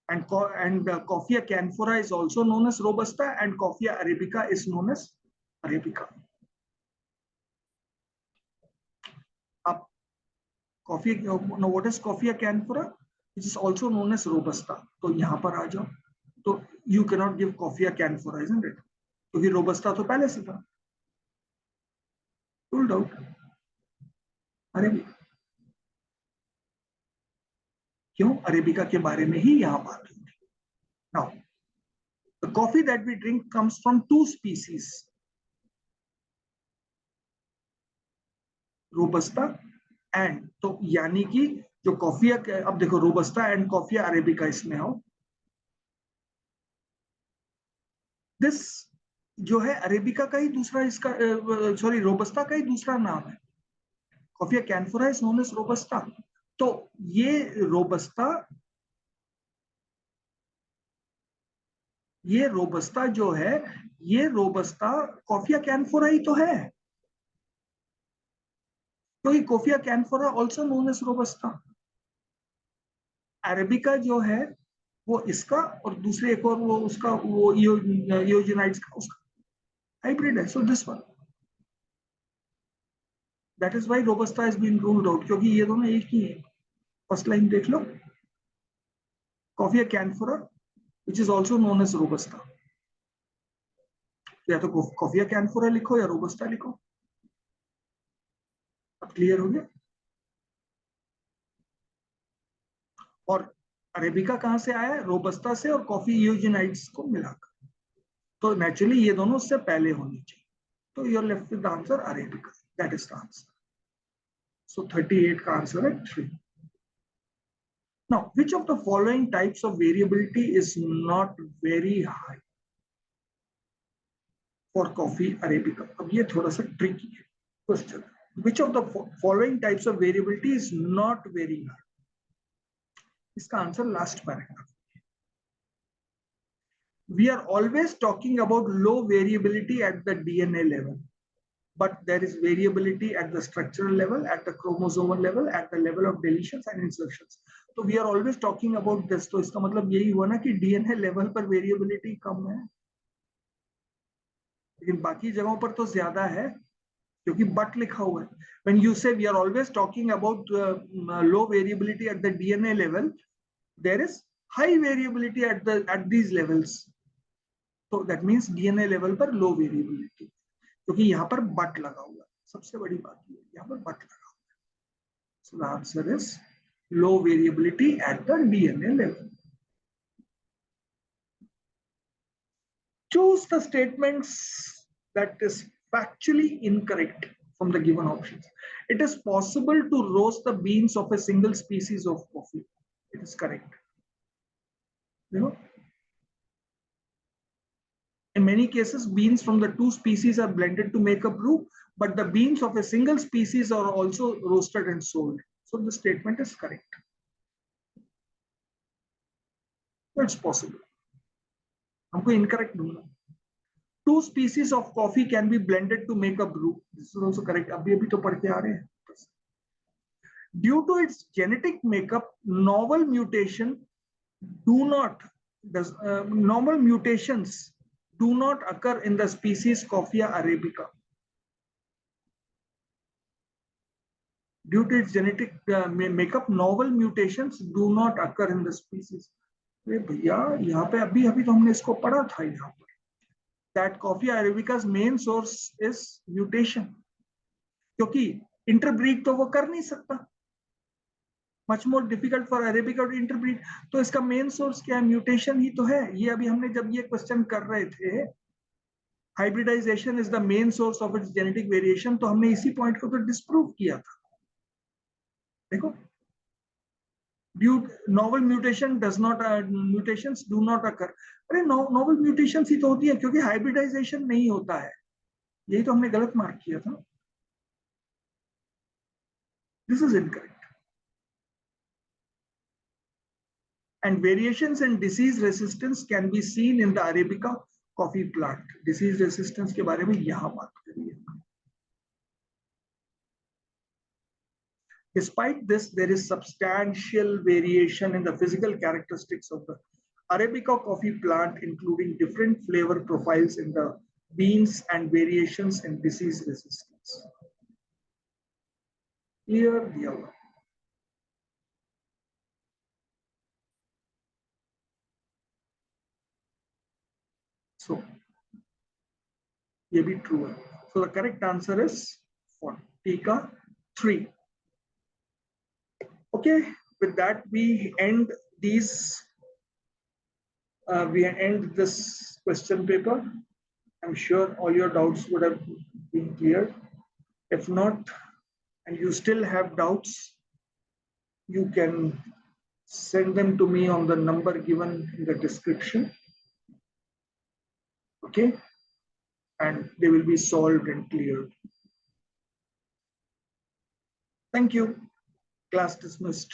And Coffea canfora is also known as robusta and Coffea arabica is known as arabica. Up coffee, no, what is Coffea canfora? Which is also known as robusta. तो यहाँ पर आ जाओ, तो you cannot give Coffea canfora, isn't it? क्योंकि robusta तो पहले से था. Ruled out. अरेबिका. क्यों? अरेबिका के बारे में ही यहाँ बात हुई थी. Now, the coffee that we drink comes from two species, robusta and, तो यानी कि जो कॉफिया, अब देखो रोबस्टा एंड कॉफिया अरेबिका इसमें हो, दिस जो है अरेबिका का ही दूसरा, इसका सॉरी रोबस्टा का ही दूसरा नाम है. Coffea canephora is known as robusta. तो ये रोबस्टा जो है, ये रोबस्टा कॉफिया कैनफोरा ही तो है, तो ये coffea canephora also known as robusta. Arabica जो है वो इसका, और दूसरे एक और वो उसका, वो इयोजेनाइट्स का उसका हाइब्रिड है. So this one, that is why robusta has been ruled out, क्योंकि ये दोनों एक ही है. फर्स्ट लाइन देख लो, coffea canephora which is also known as robusta. या तो कॉफिया कैनफोरा लिखो या रोबस्टा लिखो. अब क्लियर हो गया. और अरेबिका कहां से आया? रोबस्टा से और कॉफी इयोजेनाइट्स को मिलाकर. तो नेचुरली ये दोनों उससे पहले होनी चाहिए. तो you are left with the answer arabica. That is the answer. So 38 का आंसर है 3. Now, which of the following types of variability is not very high for coffee Arabica? अब ये थोड़ा सा tricky है question. Which of the following types of variability is not very high? इसका answer last paragraph. We are always talking about low variability at the DNA level, but there is variability at the structural level, at the chromosomal level, at the level of deletions and insertions. So we are always talking about this. तो इसका मतलब यही हुआ ना कि DNA level पर variability कम है, लेकिन बाकी जगहों पर तो ज्यादा है क्योंकि but लिखा हुआ है. When you say we are always talking about low variability at the DNA level, there is high variability at these levels. So that means DNA level पर low variability. क्योंकि यहाँ पर बट लगा हुआ है, सबसे बड़ी बात ये यहाँ पर बट लगा हुआ है. So the answer is low variability at the DNA level. Choose the statements that is factually incorrect from the given options. It is possible to roast the beans of a single species of coffee. It is correct. You know, in many cases, beans from the two species are blended to make a brew, but the beans of a single species are also roasted and sold. So the statement is correct. It's possible. हमको incorrect ढूंढना. Two species of coffee can be blended to make a brew. This is also correct. अभी तो पढ़ के आ रहे हैं. Due to its genetic makeup, novel mutations do not occur in the species Coffea arabica. Due to its genetic makeup, novel mutations do not occur in the species. अरे भैया यहाँ पे अभी तो हमने इसको पढ़ा था यहाँ पर. That Coffea arabica's main source is mutation. क्योंकि interbreed तो वो कर नहीं सकता. Much more difficult for Arabica to interbreed. तो इसका main source क्या है? Mutation ही तो है. ये अभी हमने जब ये question कर रहे थे, hybridization is the main source of its genetic variation, तो हमने इसी point को तो disprove किया था. देखो, novel mutations do not occur. अरे novel mutations ही तो होती है क्योंकि hybridization नहीं होता है. यही तो हमने गलत मार्क किया था. This is incorrect. And variations in disease resistance can be seen in the Arabica coffee plant. Disease resistance के बारे में यहाँ बात करिए. Despite this, there is substantial variation in the physical characteristics of the Arabica coffee plant, including different flavor profiles in the beans and variations in disease resistance. Clear दिया हुआ. So, ये भी true है. So the correct answer is 4. Tika 3. Okay, with that we end this question paper. I'm sure all your doubts would have been cleared. If not, and you still have doubts, you can send them to me on the number given in the description. Okay, and they will be solved and cleared. Thank you. Class dismissed.